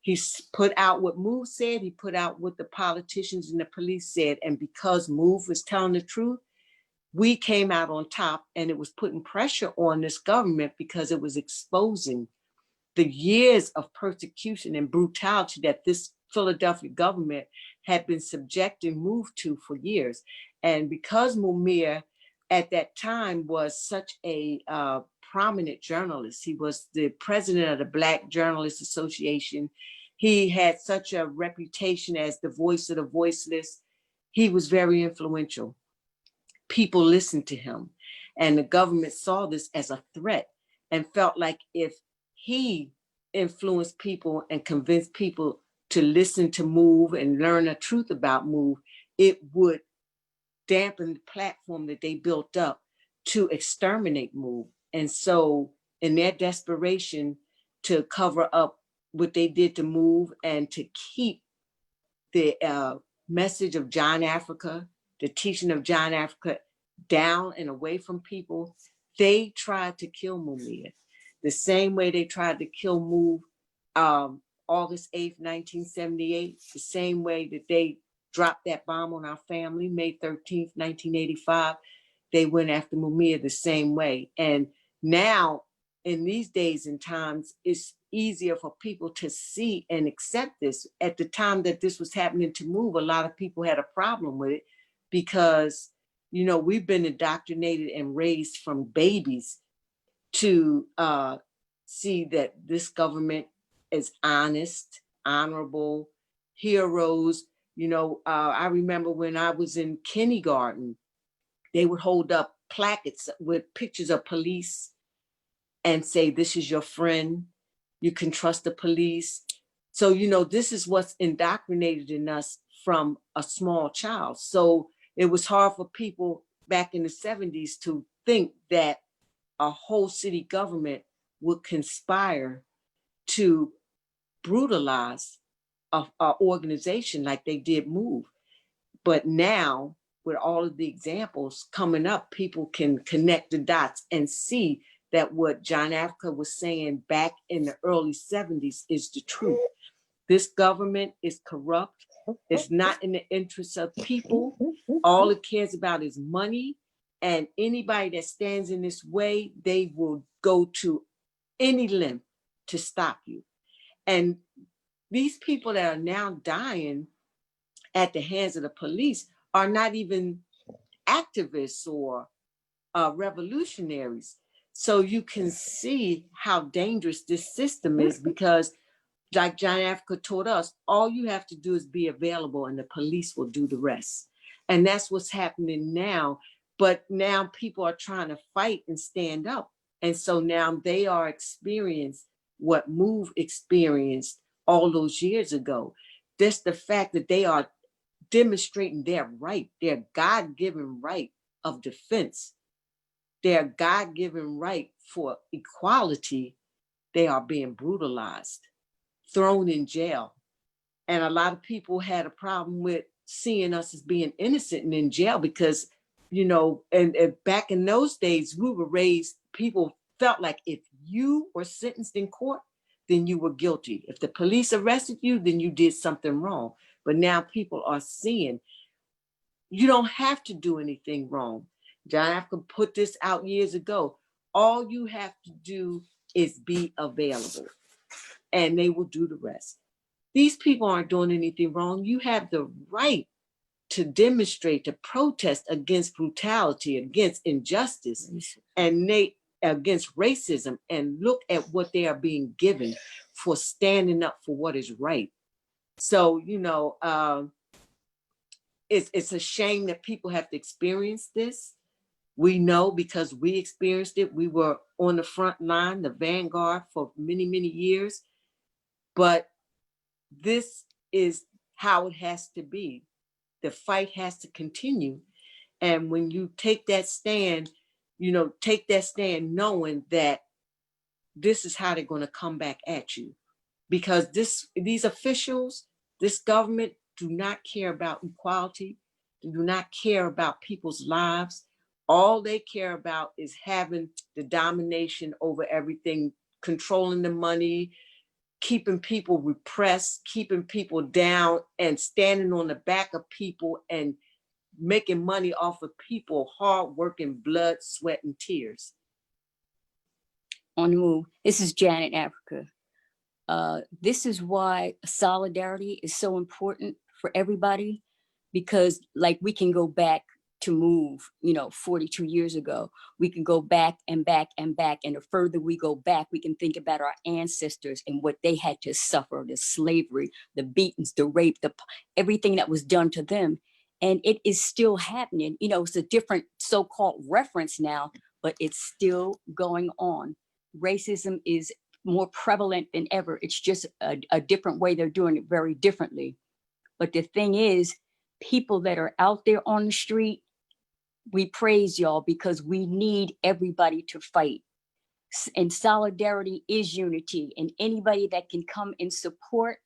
He put out what MOVE said. He put out what the politicians and the police said. And because MOVE was telling the truth, we came out on top, and it was putting pressure on this government because it was exposing the years of persecution and brutality that this Philadelphia government had been subjecting MOVE to for years. And because Mumia at that time was such a prominent journalist, he was the president of the Black Journalists Association. He had such a reputation as the voice of the voiceless. He was very influential. People listened to him, and the government saw this as a threat and felt like if he influenced people and convinced people to listen to MOVE and learn the truth about MOVE, it would dampen the platform that they built up to exterminate MOVE. And so in their desperation to cover up what they did to MOVE and to keep the message of John Africa, the teaching of John Africa down and away from people, they tried to kill Mumia. The same way they tried to kill MOVE August 8th, 1978, the same way that they dropped that bomb on our family, May 13th, 1985, they went after Mumia the same way. And now, in these days and times, it's easier for people to see and accept this. At the time that this was happening to MOVE, a lot of people had a problem with it because, you know, we've been indoctrinated and raised from babies to see that this government is honest, honorable, heroes. You know, I remember when I was in kindergarten, they would hold up placards with pictures of police and say, this is your friend, you can trust the police. So, you know, this is what's indoctrinated in us from a small child. So it was hard for people back in the 70s to think that a whole city government would conspire to brutalize an organization like they did MOVE. But now, with all of the examples coming up, people can connect the dots and see that what John Africa was saying back in the early 70s is the truth. This government is corrupt. It's not in the interest of people. All it cares about is money. And anybody that stands in this way, they will go to any length to stop you. And these people that are now dying at the hands of the police are not even activists or revolutionaries. So you can see how dangerous this system is, because like John Africa taught us, all you have to do is be available and the police will do the rest. And that's what's happening now. But now people are trying to fight and stand up. And so now they are experiencing what MOVE experienced all those years ago. Just the fact that they are demonstrating their right, their God-given right of defense, their God-given right for equality, they are being brutalized, thrown in jail. And a lot of people had a problem with seeing us as being innocent and in jail because, you know, and back in those days, we were raised, people felt like if you were sentenced in court, then you were guilty. If the police arrested you, then you did something wrong. But now people are seeing you don't have to do anything wrong. John Africa put this out years ago. All you have to do is be available and they will do the rest. These people aren't doing anything wrong. You have the right to demonstrate, to protest against brutality, against injustice, and against racism, and look at what they are being given for standing up for what is right. So, you know, it's a shame that people have to experience this. We know because we experienced it. We were on the front line, the vanguard for many, many years. But this is how it has to be. The fight has to continue. And when you take that stand, you know, take that stand knowing that this is how they're going to come back at you. Because these officials, this government do not care about equality. They do not care about people's lives. All they care about is having the domination over everything, controlling the money, keeping people repressed, keeping people down, and standing on the back of people and making money off of people, hard work and blood, sweat, and tears. On the move. This is Janet Africa. This is why solidarity is so important for everybody, because like we can go back to MOVE, you know, 42 years ago. We can go back and back and back. And the further we go back, we can think about our ancestors and what they had to suffer, the slavery, the beatings, the rape, everything that was done to them. And it is still happening. You know, it's a different so-called reference now, but it's still going on. Racism is more prevalent than ever. It's just a different way. They're doing it very differently. But the thing is, people that are out there on the street, we praise y'all because we need everybody to fight. And solidarity is unity. And anybody that can come in support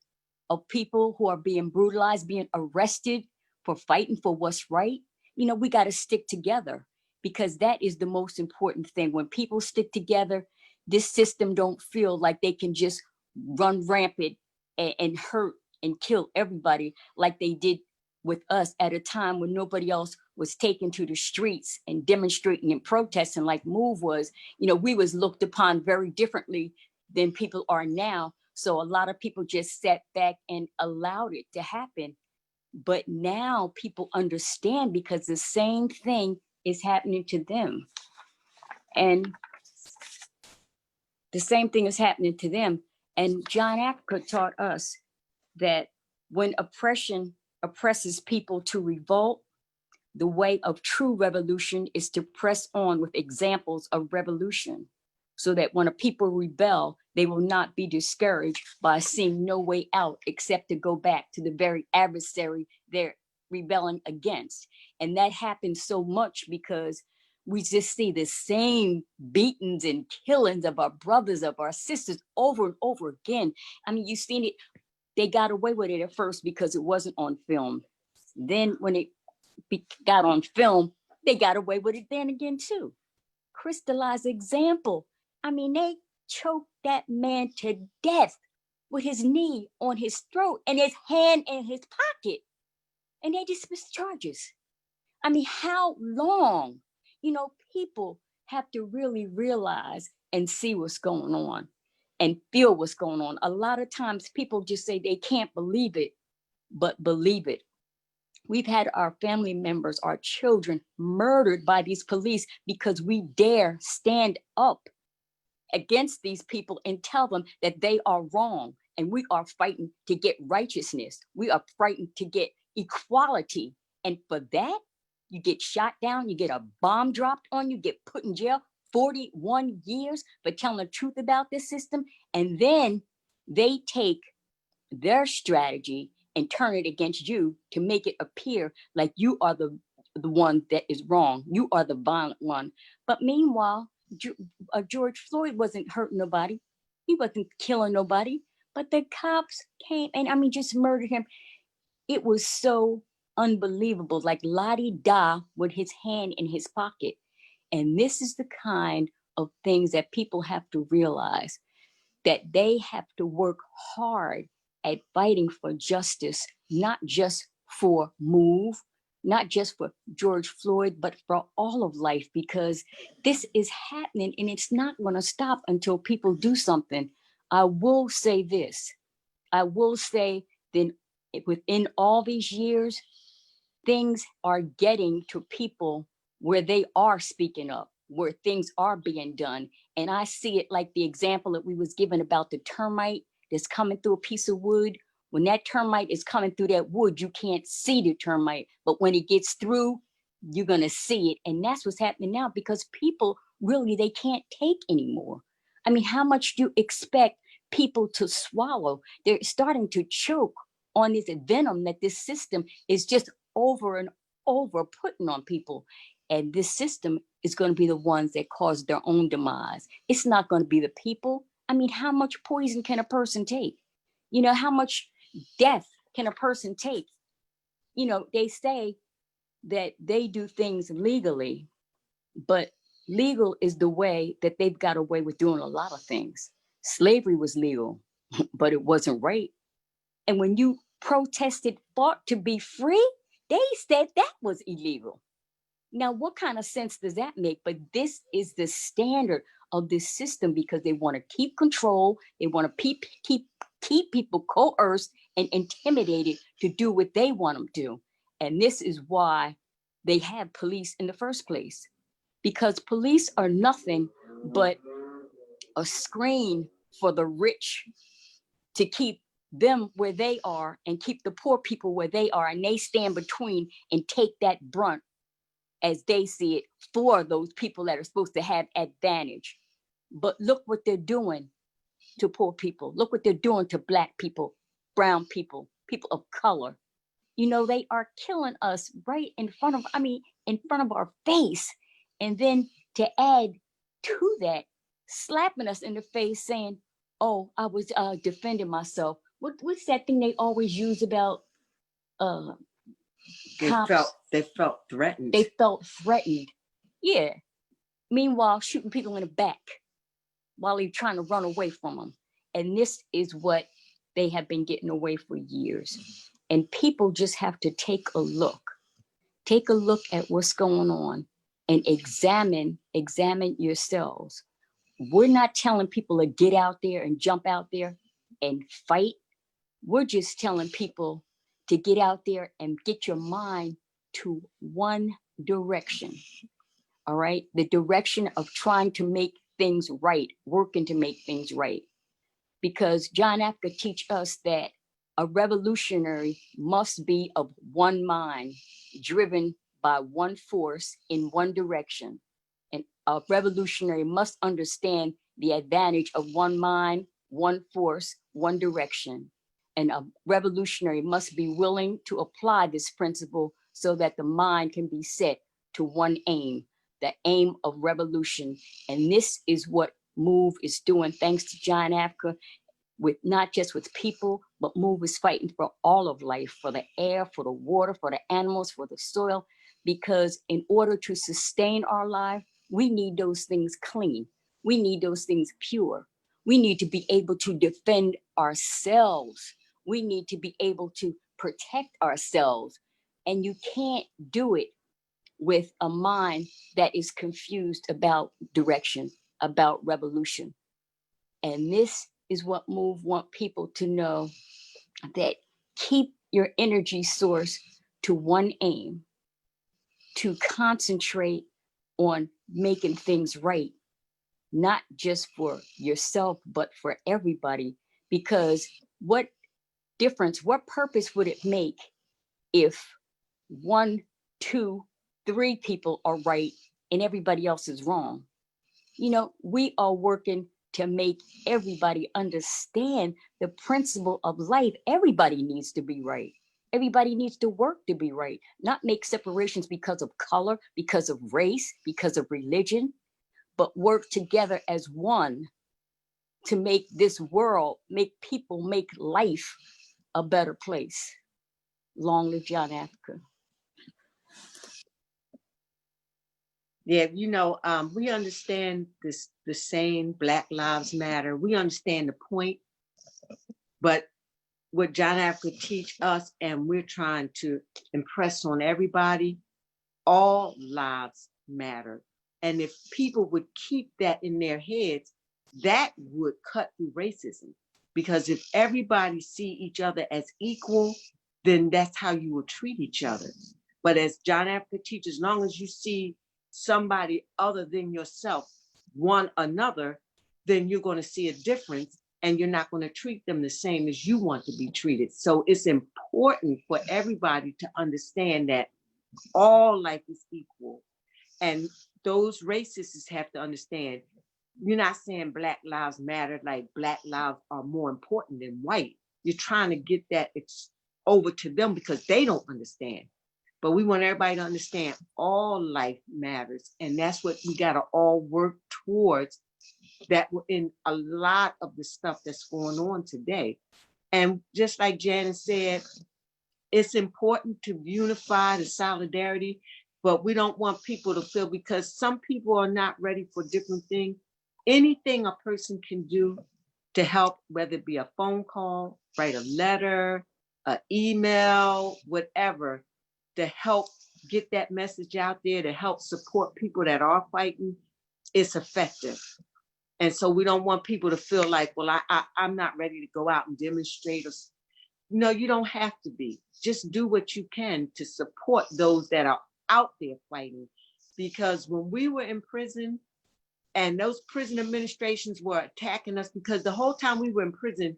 of people who are being brutalized, being arrested for fighting for what's right, you know, we got to stick together, because that is the most important thing. When people stick together, this system don't feel like they can just run rampant and hurt and kill everybody like they did with us at a time when nobody else was taken to the streets and demonstrating and protesting like MOVE was. You know, we was looked upon very differently than people are now. So a lot of people just sat back and allowed it to happen. But now people understand, because the same thing is happening to them. And the same thing is happening to them. And John Africa taught us that when oppression oppresses people to revolt, the way of true revolution is to press on with examples of revolution, so that when a people rebel, they will not be discouraged by seeing no way out except to go back to the very adversary they're rebelling against. And that happens so much because we just see the same beatings and killings of our brothers, of our sisters over and over again. I mean, you've seen it. They got away with it at first because it wasn't on film. Then when it got on film, they got away with it then again too. Crystallized example. I mean, they choked that man to death with his knee on his throat and his hand in his pocket, and they dismissed charges. I mean, how long? You know, people have to really realize and see what's going on and feel what's going on. A lot of times people just say they can't believe it, but believe it. We've had our family members, our children murdered by these police because we dare stand up against these people and tell them that they are wrong. And we are fighting to get righteousness. We are fighting to get equality. And for that, you get shot down, you get a bomb dropped on you, get put in jail 41 years for telling the truth about this system. And then they take their strategy and turn it against you to make it appear like you are the one that is wrong. You are the violent one. But meanwhile, George Floyd wasn't hurting nobody. He wasn't killing nobody. But the cops came and, I mean, just murdered him. It was so unbelievable, like la-di-da with his hand in his pocket. And this is the kind of things that people have to realize, that they have to work hard at fighting for justice, not just for MOVE, not just for George Floyd, but for all of life, because this is happening and it's not going to stop until people do something. I will say this. I will say that within all these years, things are getting to people where they are speaking up, where things are being done. And I see it like the example that we was given about the termite that's coming through a piece of wood. When that termite is coming through that wood, you can't see the termite, but when it gets through, you're gonna see it. And that's what's happening now, because people really, they can't take anymore. I mean, how much do you expect people to swallow? They're starting to choke on this venom that this system is just over and over putting on people. And this system is going to be the ones that cause their own demise. It's not going to be the people. I mean, how much poison can a person take? You know, how much death can a person take? You know, they say that they do things legally, but legal is the way that they've got away with doing a lot of things. Slavery was legal, but it wasn't right. And when you protested, fought to be free, they said that was illegal. Now, what kind of sense does that make? But this is the standard of this system, because they want to keep control. They want to keep people coerced and intimidated to do what they want them to do. And this is why they have police in the first place, because police are nothing but a screen for the rich to keep them where they are and keep the poor people where they are. And they stand between and take that brunt, as they see it, for those people that are supposed to have advantage. But look what they're doing to poor people. Look what they're doing to Black people, brown people, people of color. You know, they are killing us right in front of, in front of our face. And then to add to that, slapping us in the face saying, oh, I was defending myself. What's that thing they always use about cops? They felt threatened. They felt threatened. Yeah. Meanwhile, shooting people in the back while they're trying to run away from them. And this is what they have been getting away for years. And people just have to take a look at what's going on and examine yourselves. We're not telling people to get out there and jump out there and fight. We're just telling people to get out there and get your mind to one direction. All right. The direction of trying to make things right, working to make things right. Because John Africa teach us that a revolutionary must be of one mind, driven by one force in one direction. And a revolutionary must understand the advantage of one mind, one force, one direction. And a revolutionary must be willing to apply this principle so that the mind can be set to one aim, the aim of revolution. And this is what MOVE is doing, thanks to John Africa, with not just with people, but MOVE is fighting for all of life, for the air, for the water, for the animals, for the soil, because in order to sustain our life, we need those things clean. We need those things pure. We need to be able to defend ourselves. We need to be able to protect ourselves. And you can't do it with a mind that is confused about direction, about revolution. And this is what MOVE want people to know, that keep your energy source to one aim, to concentrate on making things right, not just for yourself, but for everybody. Because what difference, what purpose would it make if 1, 2, 3 people are right and everybody else is wrong? You know, we are working to make everybody understand the principle of life. Everybody needs to be right. Everybody needs to work to be right, not make separations because of color, because of race, because of religion, but work together as one to make this world, make people, make life a better place. Long live John Africa. Yeah, you know, we understand this, the saying Black Lives Matter. We understand the point, but what John Africa teach us, and we're trying to impress on everybody, all lives matter. And if people would keep that in their heads, that would cut through racism. Because if everybody see each other as equal, then that's how you will treat each other. But as John Africa teaches, as long as you see somebody other than yourself, one another, then you're going to see a difference, and you're not going to treat them the same as you want to be treated. So it's important for everybody to understand that all life is equal. And those racists have to understand, you're not saying Black lives matter, like Black lives are more important than white. You're trying to get that over to them because they don't understand. But we want everybody to understand all life matters. And that's what we got to all work towards, that in a lot of the stuff that's going on today. And just like Janice said, it's important to unify the solidarity, but we don't want people to feel, because some people are not ready for different things. Anything a person can do to help, whether it be a phone call, write a letter, an email, whatever, to help get that message out there, to help support people that are fighting, it's effective. And so we don't want people to feel like, well, I'm not ready to go out and demonstrate. No, you don't have to be. Just do what you can to support those that are out there fighting. Because when we were in prison and those prison administrations were attacking us, because the whole time we were in prison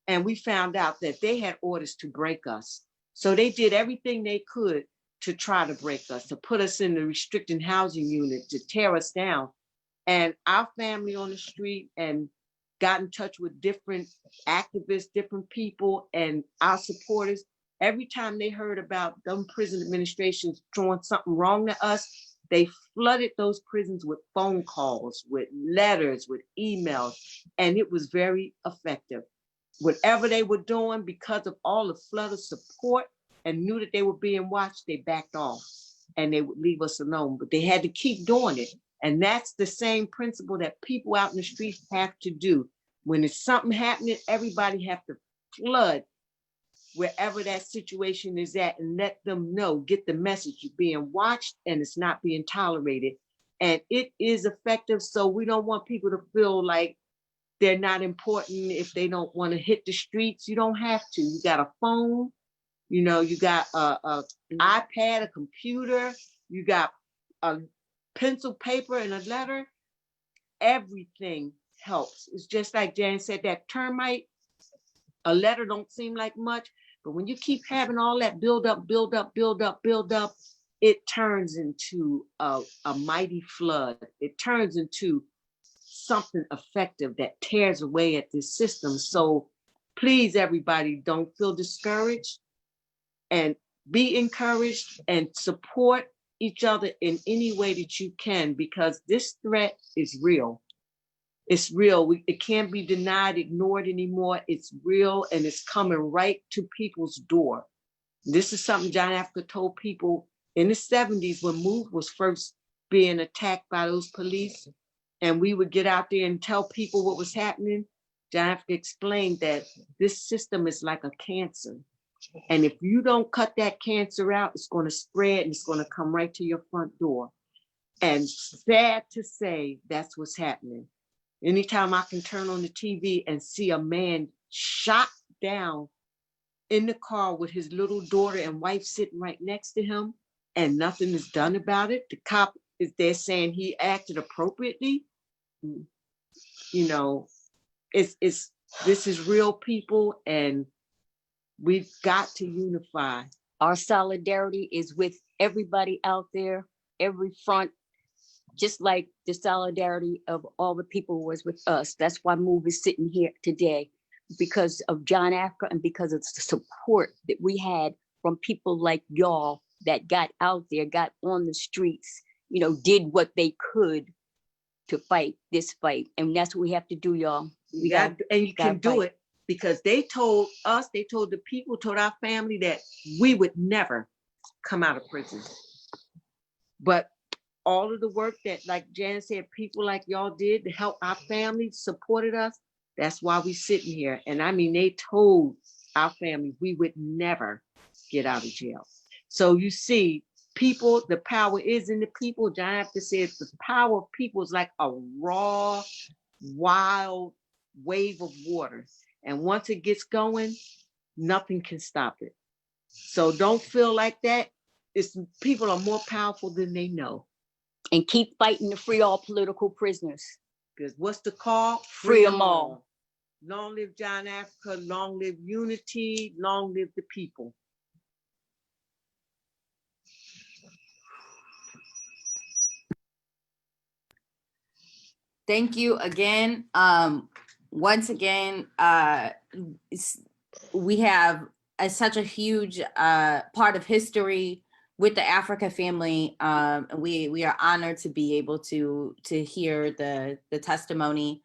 and we found out that they had orders to break us. So they did everything they could to try to break us, to put us in the restricted housing unit, to tear us down. And our family on the street and got in touch with different activists, different people, and our supporters. Every time they heard about them prison administrations doing something wrong to us, they flooded those prisons with phone calls, with letters, with emails, and it was very effective. Whatever they were doing, because of all the flood of support and knew that they were being watched, they backed off and they would leave us alone, but they had to keep doing it. And that's the same principle that people out in the streets have to do. When it's something happening, everybody have to flood wherever that situation is at and let them know, get the message, you're being watched and it's not being tolerated. And it is effective. So we don't want people to feel like they're not important if they don't want to hit the streets. You don't have to. You got a phone, you got a iPad, a computer, you got a pencil, paper, and a letter. Everything helps. It's just like Jan said, that termite, a letter don't seem like much, but when you keep having all that build up, it turns into a mighty flood. It turns into something effective that tears away at this system. So please, everybody, don't feel discouraged and be encouraged and support each other in any way that you can, because this threat is real. It's real. It can't be denied, ignored anymore. It's real and it's coming right to people's door. This is something John Africa told people in the 70s when MOVE was first being attacked by those police. And we would get out there and tell people what was happening. John Africa explained that this system is like a cancer. And if you don't cut that cancer out, it's going to spread and it's going to come right to your front door. And sad to say, that's what's happening. Anytime I can turn on the TV and see a man shot down in the car with his little daughter and wife sitting right next to him and nothing is done about it, the cop is there saying he acted appropriately. This is real, people, and we've got to unify. Our solidarity is with everybody out there, every front, just like the solidarity of all the people was with us. That's why MOVE is sitting here today, because of John Africa and because of the support that we had from people like y'all that got out there, got on the streets, did what they could to fight this fight. And that's what we have to do, y'all. And you can do it because they told us, they told the people, told our family that we would never come out of prison. But all of the work that, like Jan said, people like y'all did to help our family, supported us. That's why we sitting here. And I mean, they told our family we would never get out of jail. So you see, people, the power is in the people. John Africa said the power of people is like a raw, wild wave of water. And once it gets going, nothing can stop it. So don't feel like that. People are more powerful than they know. And keep fighting to free all political prisoners. Because what's the call? Free them all. Long live John Africa, long live unity, long live the people. Thank you again. Once again, we have such a huge part of history with the Africa family. We are honored to be able to hear the testimony.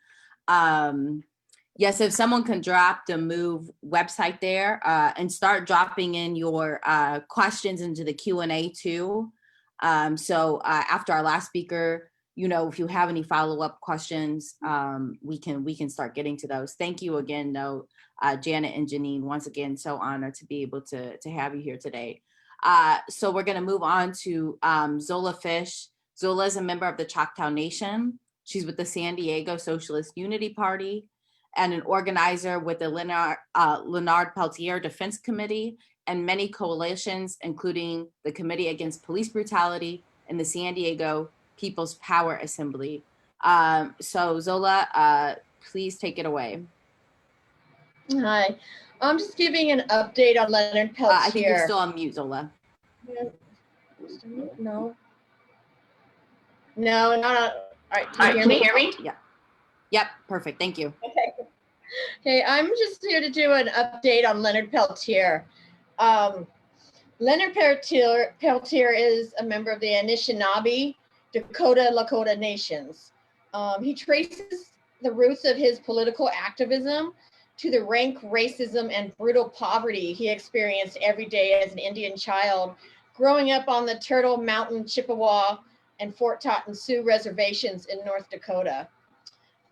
Yes, if someone can drop the MOVE website there and start dropping in your questions into the Q&A too. So after our last speaker, if you have any follow-up questions, we can start getting to those. Thank you again, though, Janet and Janine. Once again, so honored to be able to have you here today. So we're going to move on to Zola Fish. Zola is a member of the Choctaw Nation. She's with the San Diego Socialist Unity Party and an organizer with the Leonard Peltier Defense Committee and many coalitions, including the Committee Against Police Brutality and the San Diego People's Power Assembly. So Zola, please take it away. Hi, I'm just giving an update on Leonard Peltier. I think you're still on mute, Zola. No, not on. All right, can you hear me? Yeah. Yep, perfect, thank you. Okay, I'm just here to do an update on Leonard Peltier. Leonard Peltier is a member of the Anishinaabe, Dakota, Lakota nations. He traces the roots of his political activism to the rank racism and brutal poverty he experienced every day as an Indian child, growing up on the Turtle Mountain, Chippewa, and Fort Totten Sioux reservations in North Dakota.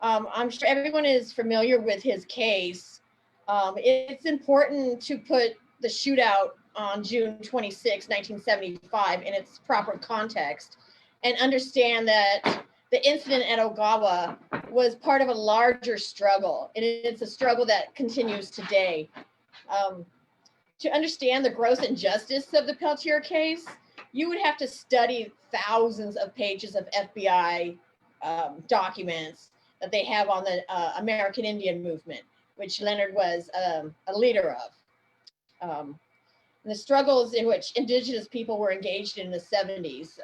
I'm sure everyone is familiar with his case. It's important to put the shootout on June 26, 1975 in its proper context and understand that the incident at Ogawa was part of a larger struggle, and it's a struggle that continues today. To understand the gross injustice of the Peltier case, you would have to study thousands of pages of FBI documents that they have on the American Indian movement, which Leonard was a leader of. The struggles in which indigenous people were engaged in the 70s.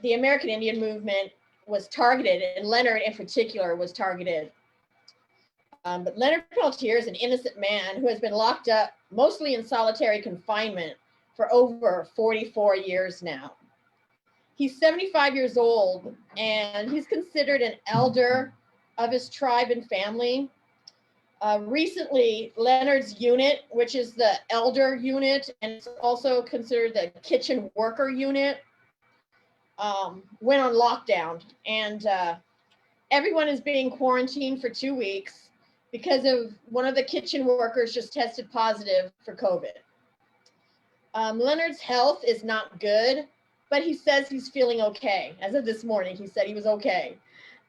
The American Indian movement was targeted, and Leonard in particular was targeted. But Leonard Peltier is an innocent man who has been locked up mostly in solitary confinement for over 44 years now. He's 75 years old, and he's considered an elder of his tribe and family. Recently, Leonard's unit, which is the elder unit, and it's also considered the kitchen worker unit, went on lockdown, and everyone is being quarantined for 2 weeks because of one of the kitchen workers just tested positive for COVID. Leonard's health is not good, but he says he's feeling okay. As of this morning, he said he was okay.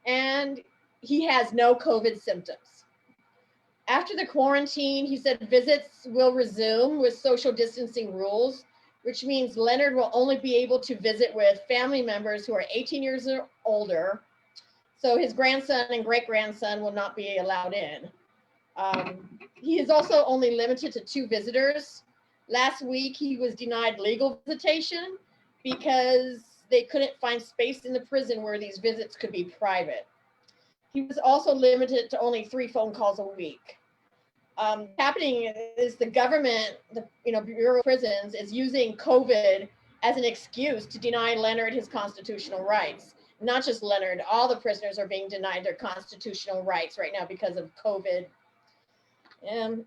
And he has no COVID symptoms. After the quarantine, he said visits will resume with social distancing rules, which means Leonard will only be able to visit with family members who are 18 years or older. So his grandson and great-grandson will not be allowed in. He is also only limited to 2 visitors. Last week, he was denied legal visitation because they couldn't find space in the prison where these visits could be private. He was also limited to only 3 phone calls a week. Happening is the government, the Bureau of Prisons, is using COVID as an excuse to deny Leonard his constitutional rights. Not just Leonard, all the prisoners are being denied their constitutional rights right now because of COVID.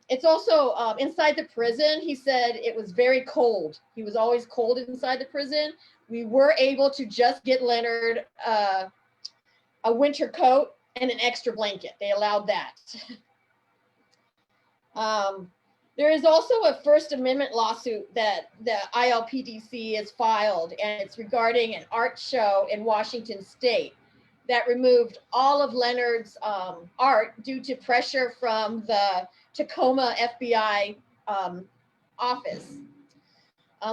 It's also inside the prison. He said it was very cold. He was always cold inside the prison. We were able to just get Leonard a winter coat and an extra blanket. They allowed that. There is also a First Amendment lawsuit that the ILPDC has filed, and it's regarding an art show in Washington State that removed all of Leonard's art due to pressure from the Tacoma FBI office.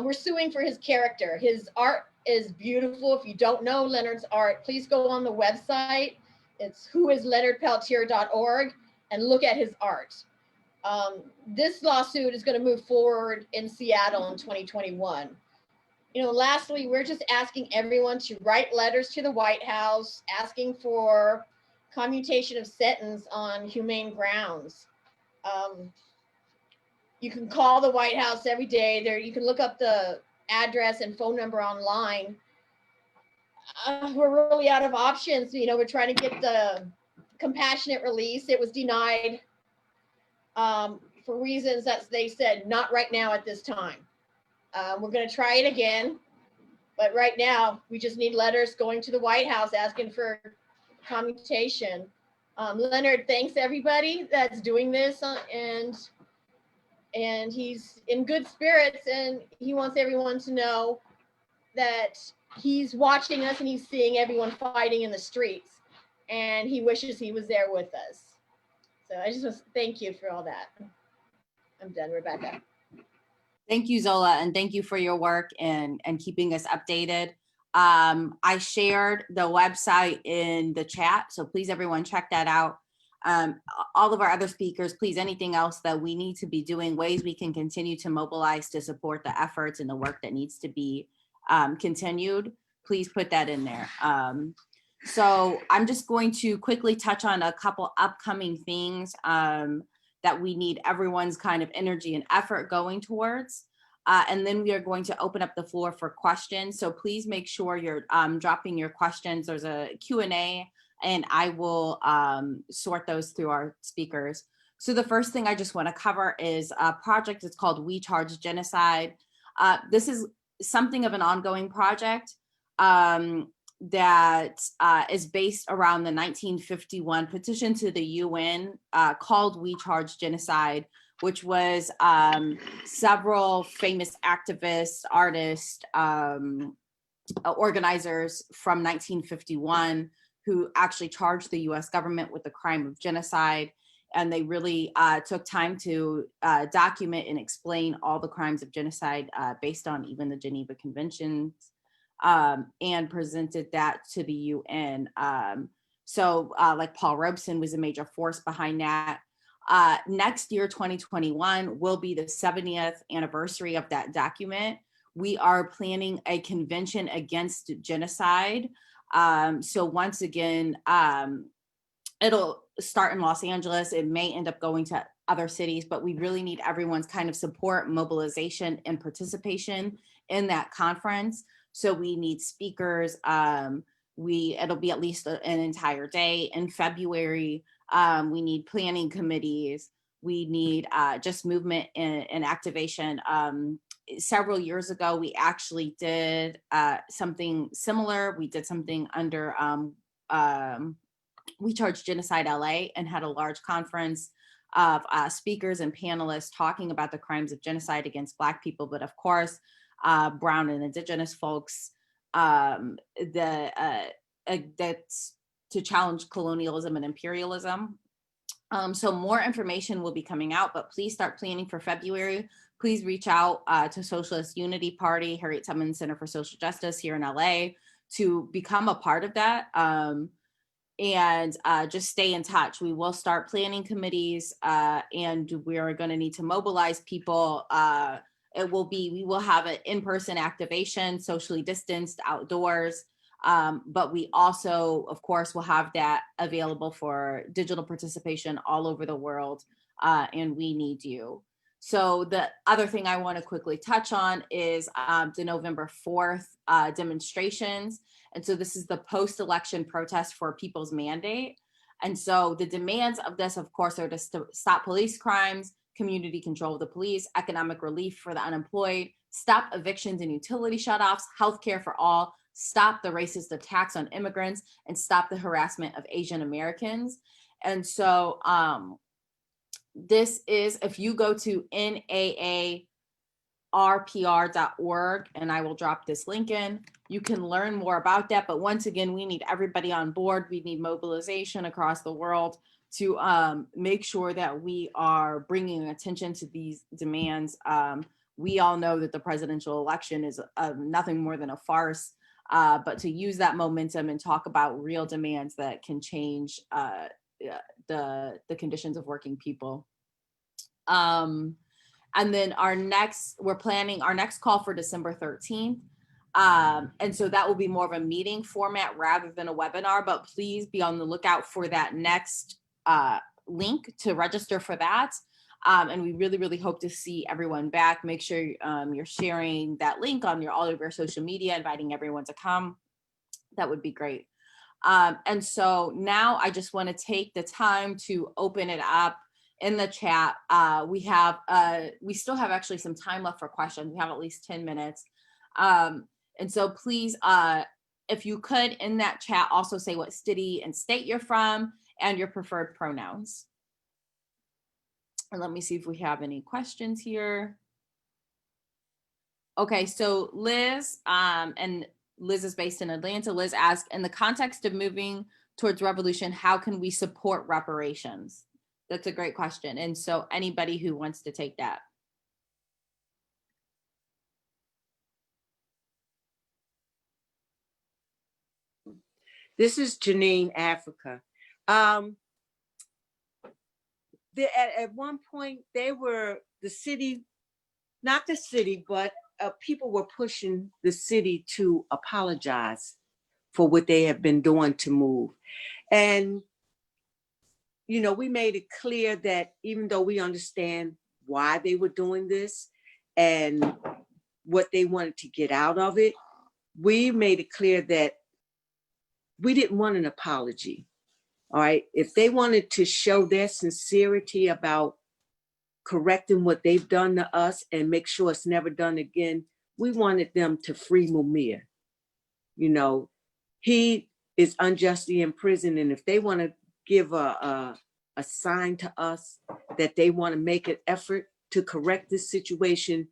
We're suing for his character. His art is beautiful. If you don't know Leonard's art, please go on the website. It's whoisleonardpeltier.org and look at his art. This lawsuit is going to move forward in Seattle in 2021. Lastly, we're just asking everyone to write letters to the White House asking for commutation of sentence on humane grounds. You can call the White House every day. There, you can look up the address and phone number online. We're really out of options. We're trying to get the compassionate release. It was denied for reasons that they said not right now at this time. We're going to try it again, but right now we just need letters going to the White House asking for commutation. Leonard thanks everybody that's doing this, and he's in good spirits, and he wants everyone to know that he's watching us and he's seeing everyone fighting in the streets, and he wishes he was there with us. So I just want to thank you for all that. I'm done, Rebecca. Thank you, Zola, and thank you for your work and keeping us updated. I shared the website in the chat, so please everyone check that out. All of our other speakers, please, anything else that we need to be doing, ways we can continue to mobilize to support the efforts and the work that needs to be continued, please put that in there. So I'm just going to quickly touch on a couple upcoming things. that we need everyone's kind of energy and effort going towards. And then we are going to open up the floor for questions. So please make sure you're dropping your questions. There's a Q&A, and I will sort those through our speakers. So the first thing I just want to cover is a project. It's called We Charge Genocide. This is something of an ongoing project that is based around the 1951 petition to the UN called We Charge Genocide, which was several famous activists, artists, organizers from 1951 who actually charged the US government with the crime of genocide. And they really took time to document and explain all the crimes of genocide based on even the Geneva Conventions, and presented that to the UN. So like Paul Robeson was a major force behind that. Next year, 2021, will be the 70th anniversary of that document. We are planning a convention against genocide. So once again, it'll start in Los Angeles. It may end up going to other cities, but we really need everyone's kind of support, mobilization, and participation in that conference. So we need speakers. It'll be at least an entire day in February. We need planning committees. We need just movement and activation. Several years ago, we actually did something similar. We did something under We Charge Genocide LA, and had a large conference of speakers and panelists talking about the crimes of genocide against Black people, but of course, Brown and Indigenous folks, that's to challenge colonialism and imperialism. So more information will be coming out, but please start planning for February. Please reach out to Socialist Unity Party, Harriet Tubman Center for Social Justice here in LA to become a part of that. And just stay in touch. We will start planning committees, and we are going to need to mobilize people. We will have an in-person activation, socially distanced, outdoors. But we also, of course, will have that available for digital participation all over the world, and we need you. So the other thing I want to quickly touch on is the November 4th demonstrations. And so this is the post-election protest for People's Mandate. And so the demands of this, of course, are to stop police crimes, community control of the police, economic relief for the unemployed, stop evictions and utility shutoffs, healthcare for all, stop the racist attacks on immigrants, and stop the harassment of Asian Americans. And so this is, if you go to NAARPR.org, and I will drop this link in, you can learn more about that. But once again, we need everybody on board. We need mobilization across the world to make sure that we are bringing attention to these demands. We all know that the presidential election is nothing more than a farce, but to use that momentum and talk about real demands that can change the conditions of working people. And then we're planning our next call for December 13th. And so that will be more of a meeting format rather than a webinar, but please be on the lookout for that next link to register for that. And we really, really hope to see everyone back. Make sure you're sharing that link on all of your social media, inviting everyone to come. That would be great. And so now I just want to take the time to open it up in the chat. We still have actually some time left for questions. We have at least 10 minutes. And so please, if you could in that chat also say what city and state you're from and your preferred pronouns. And let me see if we have any questions here. Okay, so Liz, and Liz is based in Atlanta. Liz asked, in the context of moving towards revolution, how can we support reparations? That's a great question. And so anybody who wants to take that. This is Janine, Africa. At one point, the city, not the city, but people were pushing the city to apologize for what they have been doing to move. And you know, we made it clear that even though we understand why they were doing this and what they wanted to get out of it, we made it clear that we didn't want an apology. All right. If they wanted to show their sincerity about correcting what they've done to us and make sure it's never done again, we wanted them to free Mumia. You know, he is unjustly in prison. And if they want to give a sign to us that they want to make an effort to correct this situation,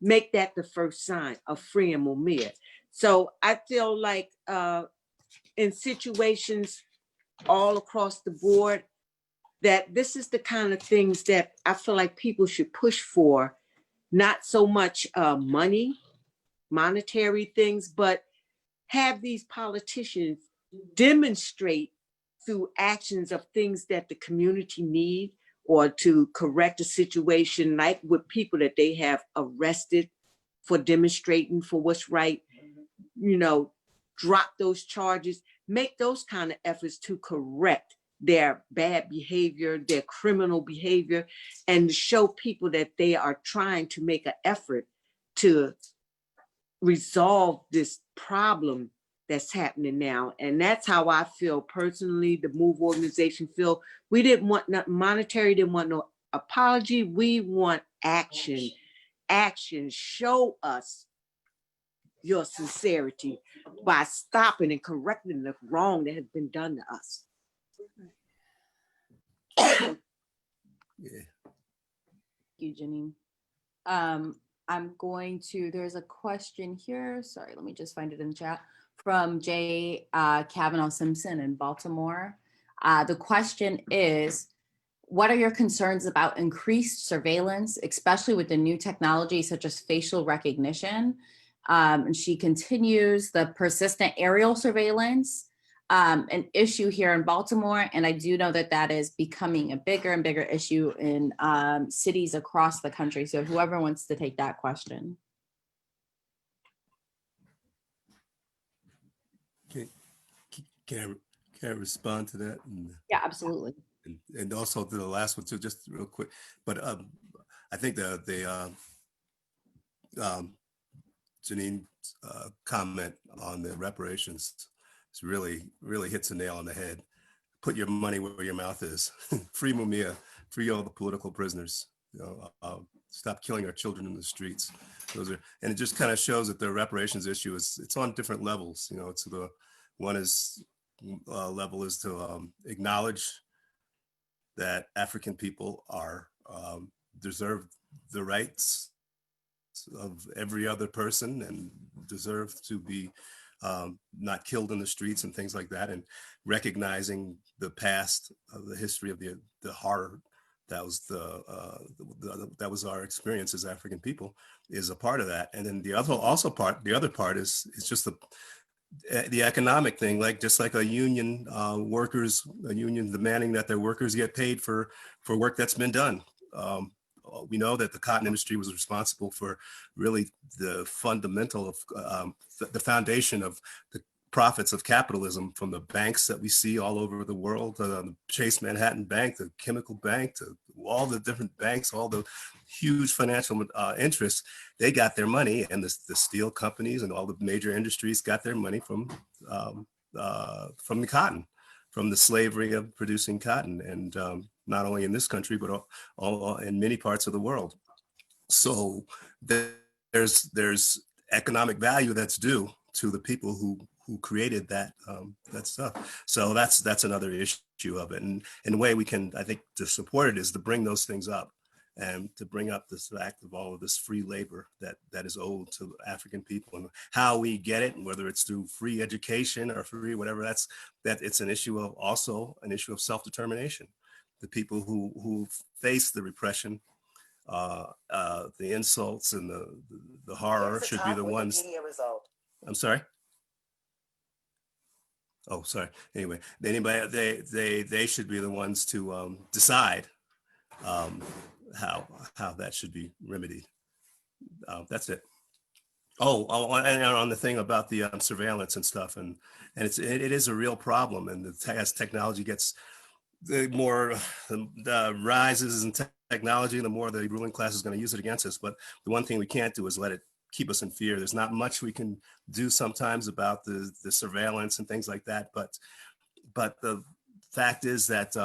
make that the first sign of freeing Mumia. So I feel like in situations all across the board, that this is the kind of things that I feel like people should push for, not so much monetary things, but have these politicians demonstrate through actions of things that the community need, or to correct a situation like with people that they have arrested for demonstrating for what's right, you know, drop those charges, make those kind of efforts to correct their bad behavior, their criminal behavior, and to show people that they are trying to make an effort to resolve this problem that's happening now. And that's how I feel personally, the MOVE organization feel. We didn't want nothing monetary, didn't want no apology. We want action. Action, show us your sincerity by stopping and correcting the wrong that has been done to us. Yeah. Thank you, Janine. I'm going to, there's a question here. Sorry, let me just find it in the chat from Jay Kavanaugh Simpson in Baltimore. The question is, what are your concerns about increased surveillance, especially with the new technology such as facial recognition? And she continues, the persistent aerial surveillance, an issue here in Baltimore. And I do know that that is becoming a bigger and bigger issue in cities across the country. So whoever wants to take that question. Can I respond to that? Yeah, absolutely. And also to the last one too, just real quick. But I think Janine's comment on the reparations is really hits a nail on the head. Put your money where your mouth is. Free Mumia, free all the political prisoners. You know, stop killing our children in the streets. And it just kind of shows that the reparations issue it's on different levels. You know, it's the one is level is to acknowledge that African people are deserve the rights of every other person and deserve to be not killed in the streets and things like that, and recognizing the past of the history of the horror that was that was our experience as African people is a part of that. And then the other part is just the economic thing, just like a union demanding that their workers get paid for work that's been done. We know that the cotton industry was responsible for really the fundamental of the foundation of the profits of capitalism, from the banks that we see all over the world, the Chase Manhattan Bank, the Chemical Bank, to all the different banks, all the huge financial interests. They got their money, and the steel companies and all the major industries got their money from the cotton, from the slavery of producing cotton, and not only in this country, but all in many parts of the world. So there's economic value that's due to the people who created that stuff. So that's another issue of it. And the way we can, I think, to support it is to bring those things up, and to bring up this fact of all of this free labor that is owed to African people, and how we get it, and whether it's through free education or free whatever, that it's an issue of self-determination. The people who face the repression, the insults and the horror should be the ones. I'm sorry. Oh, sorry. Anyway, they should be the ones to decide how that should be remedied. That's it. Oh, and on the thing about the surveillance and stuff, and it is a real problem. And as technology gets the more the rises in technology, the more the ruling class is going to use it against us. But the one thing we can't do is let it keep us in fear. There's not much we can do sometimes about the surveillance and things like that. But the fact is that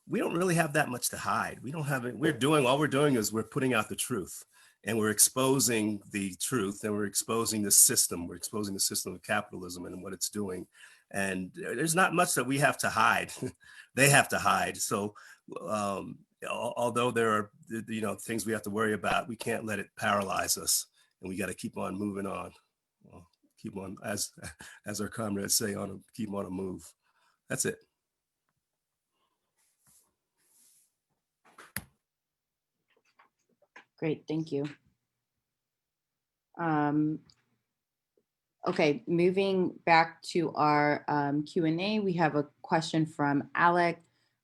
we don't really have that much to hide. We don't have it. All we're doing is we're putting out the truth, and we're exposing the truth, and we're exposing the system. We're exposing the system of capitalism and what it's doing. And there's not much that we have to hide. They have to hide. So although there are, things we have to worry about, we can't let it paralyze us, and we got to keep on moving on. Well, keep on, as our comrades say, keep on a move. That's it. Great, thank you. Okay, moving back to our Q&A, we have a question from Alec,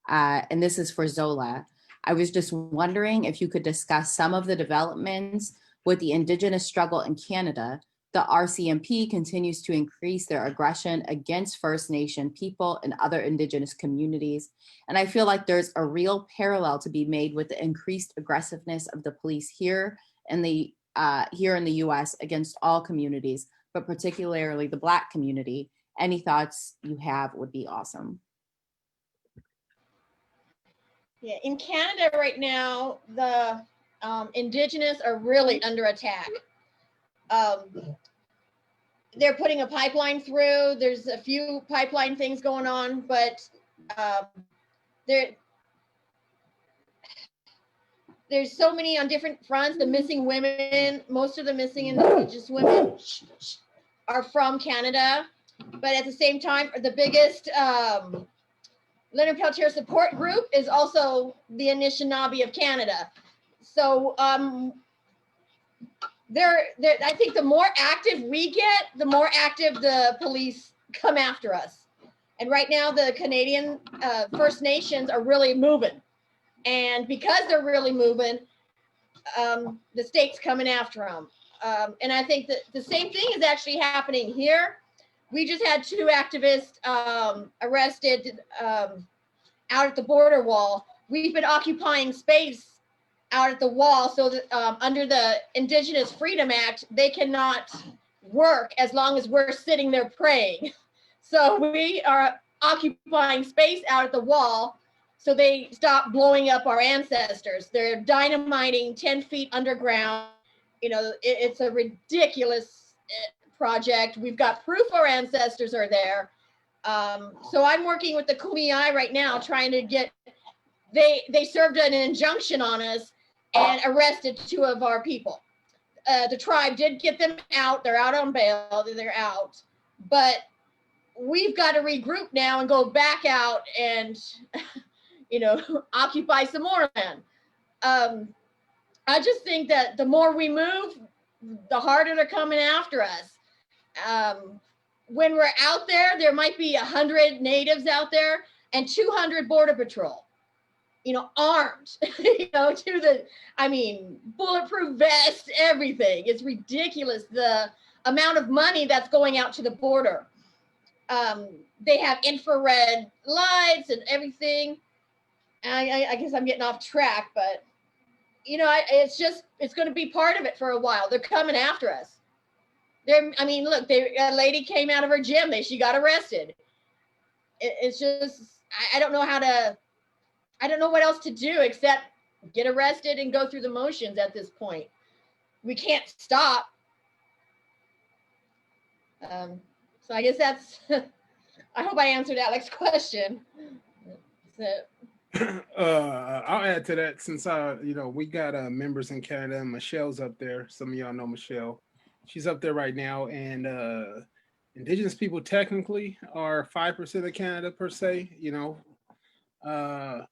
and this is for Zola. I was just wondering if you could discuss some of the developments with the Indigenous struggle in Canada. The RCMP continues to increase their aggression against First Nation people and other Indigenous communities. And I feel like there's a real parallel to be made with the increased aggressiveness of the police here in the US against all communities, but particularly the Black community. Any thoughts you have would be awesome. Yeah, in Canada right now, the Indigenous are really under attack. They're putting a pipeline through. There's a few pipeline things going on, but there's so many on different fronts. The missing women, most of the missing Indigenous women are from Canada, but at the same time, the biggest Leonard Peltier support group is also the Anishinaabe of Canada. So I think the more active we get, the more active the police come after us. And right now, the Canadian First Nations are really moving. And because they're really moving, the state's coming after them. And I think that the same thing is actually happening here. We just had 2 activists arrested out at the border wall. We've been occupying space out at the wall so that under the Indigenous Freedom Act, they cannot work as long as we're sitting there praying. So we are occupying space out at the wall so they stop blowing up our ancestors. They're dynamiting 10 feet underground. It's a ridiculous project. We've got proof our ancestors are there. So I'm working with the Kumeyaay right now, trying to get, they served an injunction on us and arrested 2 of our people. The tribe did get them out. They're out on bail. They're out. But we've got to regroup now and go back out and, occupy some more land. I just think that the more we move, the harder they're coming after us. When we're out there, there might be 100 natives out there and 200 border patrol. Armed, bulletproof vests, everything. It's ridiculous, the amount of money that's going out to the border. They have infrared lights and everything. I guess I'm getting off track, but, it's going to be part of it for a while. They're coming after us. Look, a lady came out of her gym. She got arrested. It's just, I don't know what else to do except get arrested and go through the motions at this point. We can't stop. So I guess that's, I hope I answered Alex's question. I'll add to that since we got members in Canada, and Michelle's up there. Some of y'all know Michelle. She's up there right now, and Indigenous people technically are 5% of Canada per se, but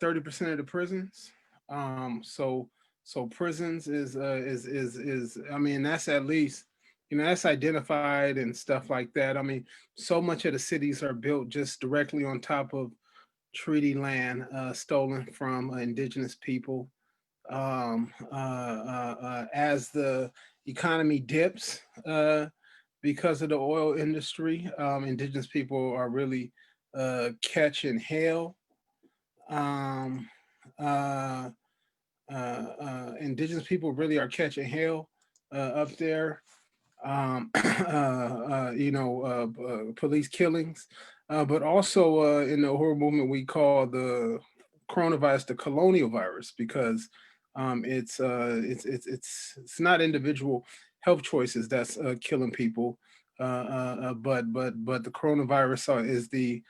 30% of the prisons. So prisons is that's at least, that's identified and stuff like that. So much of the cities are built just directly on top of treaty land stolen from Indigenous people. As the economy dips because of the oil industry, Indigenous people are really catching hell indigenous people really are catching hell up there. Police killings, but also in the horror movement we call the coronavirus the colonial virus, because it's not individual health choices that's killing people, but the coronavirus is the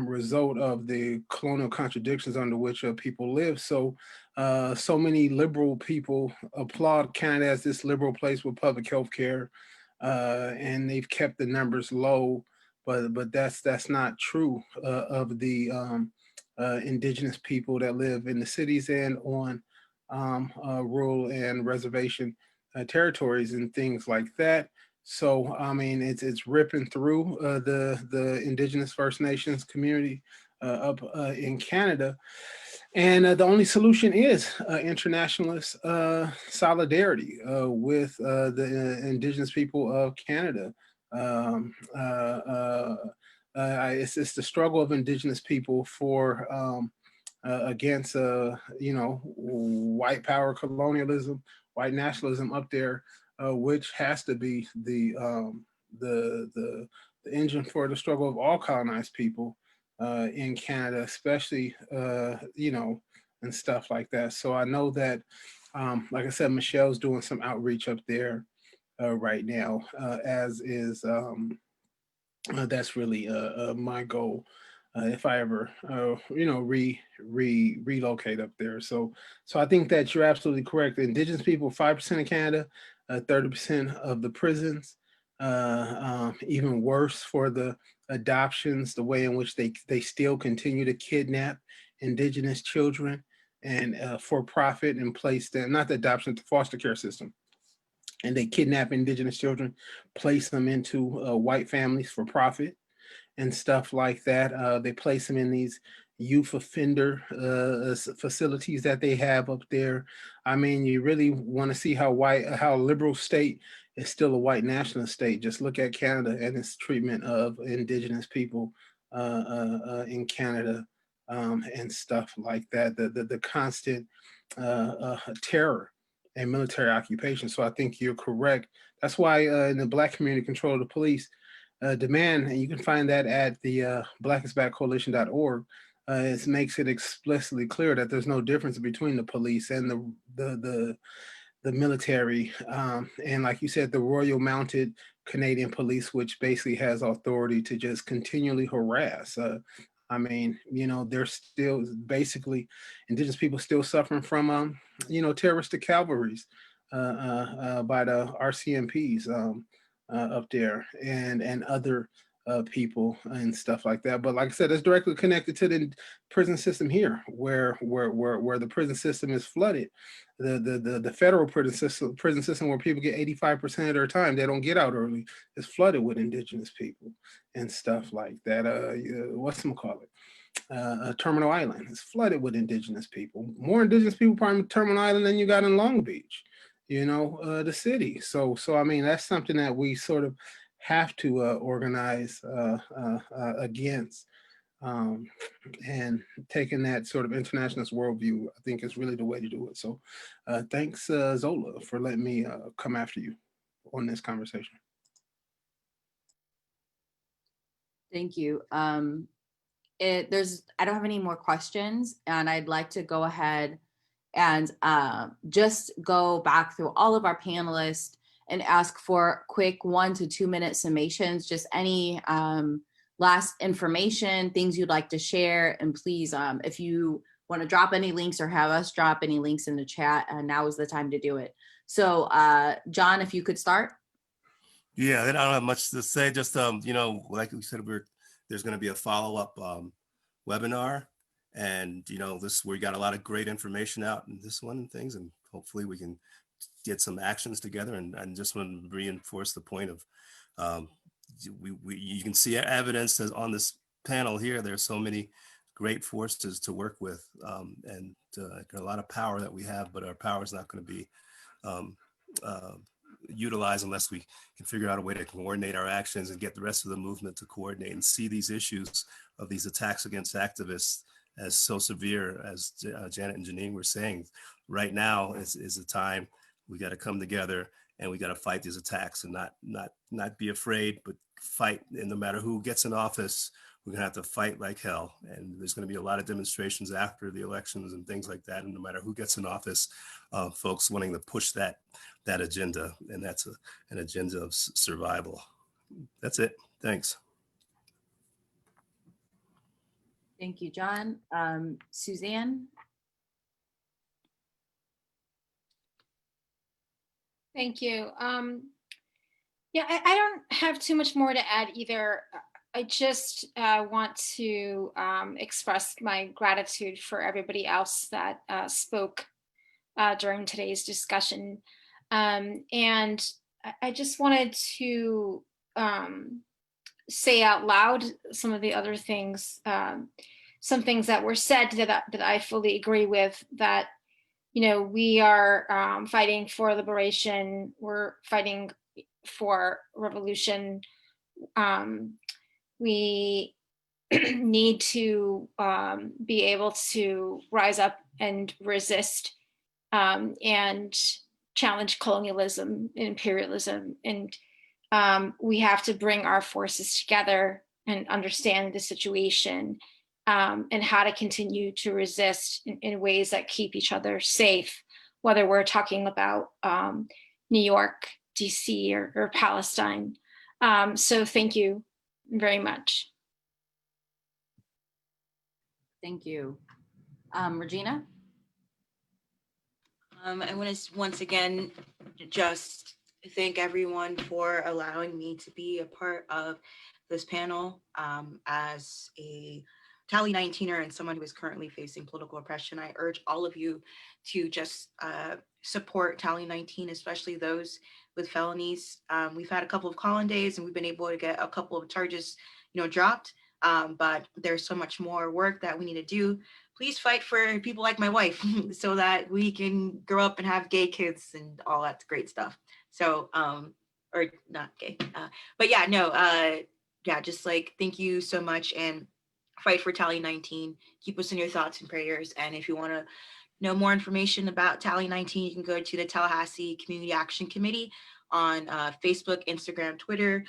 result of the colonial contradictions under which people live. So so many liberal people applaud Canada as this liberal place with public health care, and they've kept the numbers low, but that's not true of the indigenous people that live in the cities and on rural and reservation territories and things like that. So I mean, it's ripping through the Indigenous First Nations community up in Canada, and the only solution is internationalist solidarity with the Indigenous people of Canada. It's the struggle of Indigenous people for against white power colonialism, white nationalism up there, which has to be the engine for the struggle of all colonized people in Canada, especially and stuff like that. So I know that, like I said, Michelle's doing some outreach up there right now, as is that's really my goal. If I ever, relocate up there. So I think that you're absolutely correct. The Indigenous people, 5% of Canada, 30% of the prisons, even worse for the adoptions, the way in which they still continue to kidnap Indigenous children and for profit and place them, not the adoption, the foster care system. And they kidnap Indigenous children, place them into white families for profit and stuff like that. They place them in these youth offender facilities that they have up there. I mean, you really want to see how a liberal state is still a white nationalist state. Just look at Canada and its treatment of Indigenous people in Canada and stuff like that. The constant terror and military occupation. So I think you're correct. That's why in the Black community, control of the police demand, and you can find that at the blackisbackcoalition.org. It makes it explicitly clear that there's no difference between the police and the military, and like you said, the Royal Mounted Canadian Police, which basically has authority to just continually harass. I mean, they're still basically Indigenous people still suffering from, terroristic cavalries by the RCMPs up there and other people and stuff like that. But like I said, it's directly connected to the prison system here, where the prison system is flooded. The federal prison system where people get 85% of their time, they don't get out early, is flooded with Indigenous people and stuff like that. Whatchamacallit? Terminal Island is flooded with Indigenous people. More Indigenous people probably in Terminal Island than you got in Long Beach, the city. So I mean, that's something that we sort of have to organize against. And taking that sort of internationalist worldview, I think, is really the way to do it. So thanks, Zola, for letting me come after you on this conversation. Thank you. I don't have any more questions, and I'd like to go ahead and just go back through all of our panelists and ask for quick 1 to 2 minute summations, just any last information, things you'd like to share. And please, if you want to drop any links or have us drop any links in the chat, now is the time to do it. So John, if you could start. Yeah, I don't have much to say. Just, like we said, there's going to be a follow-up webinar. And, we got a lot of great information out in this one and things, and hopefully we can get some actions together. And just want to reinforce the point of, you can see evidence as on this panel here. There's so many great forces to work with, and a lot of power that we have, but our power is not going to be utilized unless we can figure out a way to coordinate our actions and get the rest of the movement to coordinate and see these issues of these attacks against activists as so severe as Janet and Janine were saying. Right now is the time we got to come together and we got to fight these attacks and not be afraid, but fight. And no matter who gets in office, we're gonna have to fight like hell. And there's gonna be a lot of demonstrations after the elections and things like that. And no matter who gets in office, folks wanting to push that agenda, and that's an agenda of survival. That's it. Thanks. Thank you, John. Suzanne? Thank you. Yeah, I don't have too much more to add either. I just want to express my gratitude for everybody else that spoke during today's discussion. And I just wanted to say out loud some of the other things, some things that were said that I fully agree with, that, you know, we are fighting for liberation, we're fighting for revolution. We need to be able to rise up and resist and challenge colonialism and imperialism. And we have to bring our forces together and understand the situation and how to continue to resist in ways that keep each other safe, whether we're talking about New York, DC, or Palestine. So thank you very much. Thank you. Regina? I want to once again just thank everyone for allowing me to be a part of this panel. As a Tally 19er and someone who is currently facing political oppression, I urge all of you to just support Tally 19, especially those with felonies. We've had a couple of call-in days and we've been able to get a couple of charges, dropped. But there's so much more work that we need to do. Please fight for people like my wife so that we can grow up and have gay kids and all that great stuff. So, or not gay, but yeah, no, yeah, just like, thank you so much, and fight for Tally 19. Keep us in your thoughts and prayers. And if you want to know more information about Tally 19, you can go to the Tallahassee Community Action Committee on Facebook, Instagram, Twitter,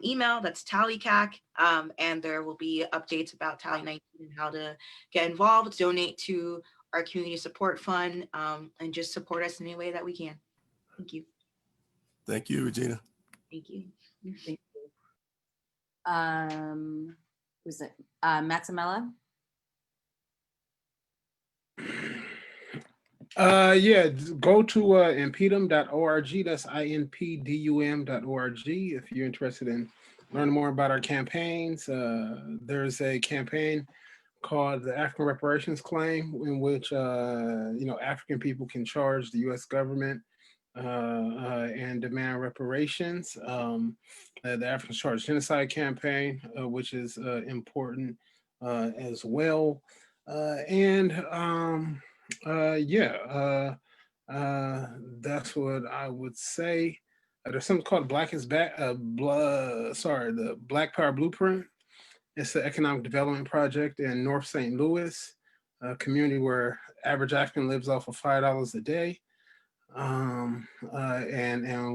email, that's TallyCAC, and there will be updates about Tally 19 and how to get involved, donate to our community support fund, and just support us in any way that we can. Thank you. Thank you, Regina. Thank you. Thank you. Who's it? Maximella? Yeah, go to impedum.org. That's INPDUM.org if you're interested in learning more about our campaigns. There's a campaign called the African Reparations Claim, in which African people can charge the U.S. government and demand reparations. The Africans Charge Genocide campaign, which is important as well. That's what I would say. There's something called Black is Back, the Black Power Blueprint. It's an economic development project in North St. Louis, a community where average African lives off of $5 a day. And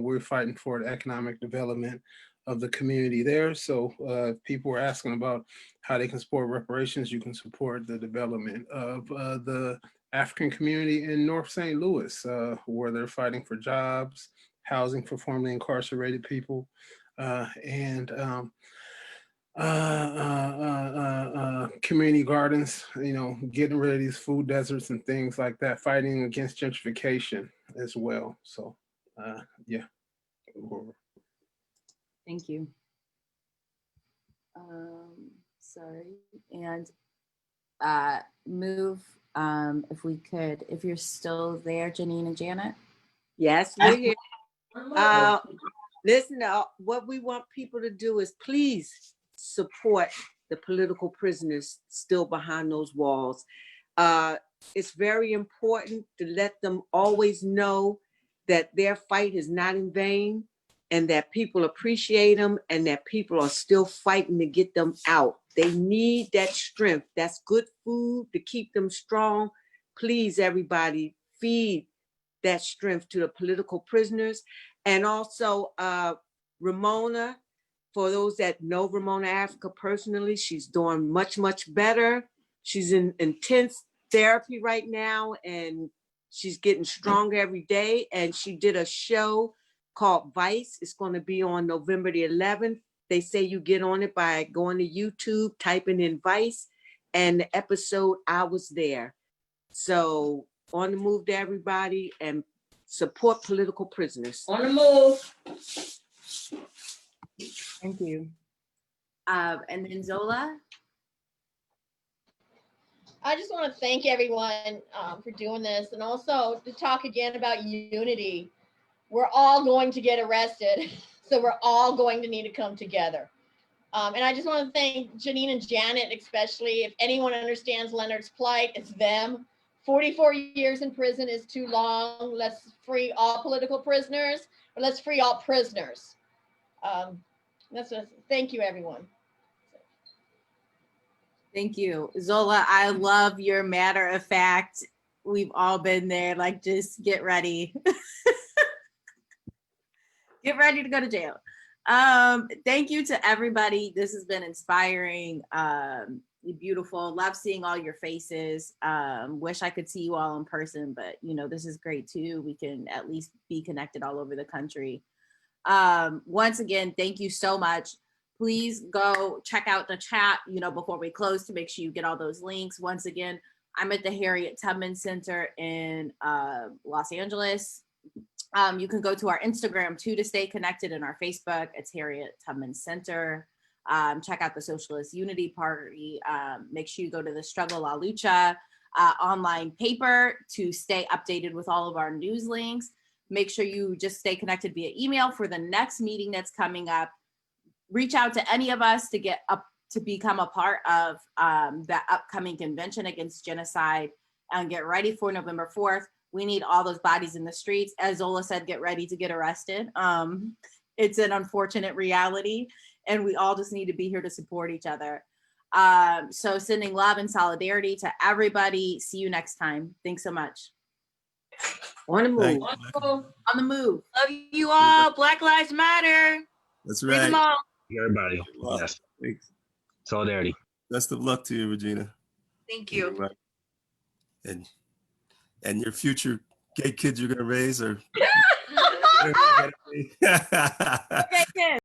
we're fighting for the economic development of the community there. So if people were asking about how they can support reparations, you can support the development of the African community in North St. Louis, where they're fighting for jobs, housing for formerly incarcerated people, and community gardens, getting rid of these food deserts and things like that, fighting against gentrification as well. So, yeah. Thank you. Sorry, and move, if we could, if you're still there, Janine and Janet. Yes, we're here. Listen, what we want people to do is please support the political prisoners still behind those walls. It's very important to let them always know that their fight is not in vain, and that people appreciate them, and that people are still fighting to get them out. They need that strength. That's good food to keep them strong. Please, everybody, feed that strength to the political prisoners. And also Ramona, for those that know Ramona Africa personally, she's doing much, much better. She's in intense therapy right now, and she's getting stronger every day. And she did a show called Vice. It's going to be on November the 11th. They say you get on it by going to YouTube, typing in Vice, and the episode, I was there. So on the move to everybody, and support political prisoners. On the move. Thank you. And then Zola. I just want to thank everyone for doing this, and also to talk again about unity. We're all going to get arrested, so we're all going to need to come together. And I just want to thank Janine and Janet, especially. If anyone understands Leonard's plight, it's them. 44 years in prison is too long. Let's free all political prisoners, or let's free all prisoners. Thank you, everyone. Thank you. Zola, I love your matter of fact. We've all been there. Like, just get ready. Get ready to go to jail. Thank you to everybody. This has been inspiring, beautiful. Love seeing all your faces. Wish I could see you all in person, but you know, this is great too. We can at least be connected all over the country. Once again, thank you so much. Please go check out the chat, you know, before we close, to make sure you get all those links. Once again, I'm at the Harriet Tubman Center in Los Angeles. You can go to our Instagram too to stay connected, and our Facebook. It's Harriet Tubman Center. Check out the Socialist Unity Party. Make sure you go to the Struggle La Lucha online paper to stay updated with all of our news links. Make sure you just stay connected via email for the next meeting that's coming up. Reach out to any of us to get up to become a part of that upcoming convention against genocide, and get ready for November 4th. We need all those bodies in the streets. As Zola said, get ready to get arrested. It's an unfortunate reality, and we all just need to be here to support each other. So sending love and solidarity to everybody. See you next time. Thanks so much. On the move. On the move. Love you all. Black Lives Matter. That's Free them right. all. Everybody. Well, Yes. thanks. Solidarity. Best of luck to you, Regina. Thank you. And your future gay kids you're gonna raise are Okay, kids.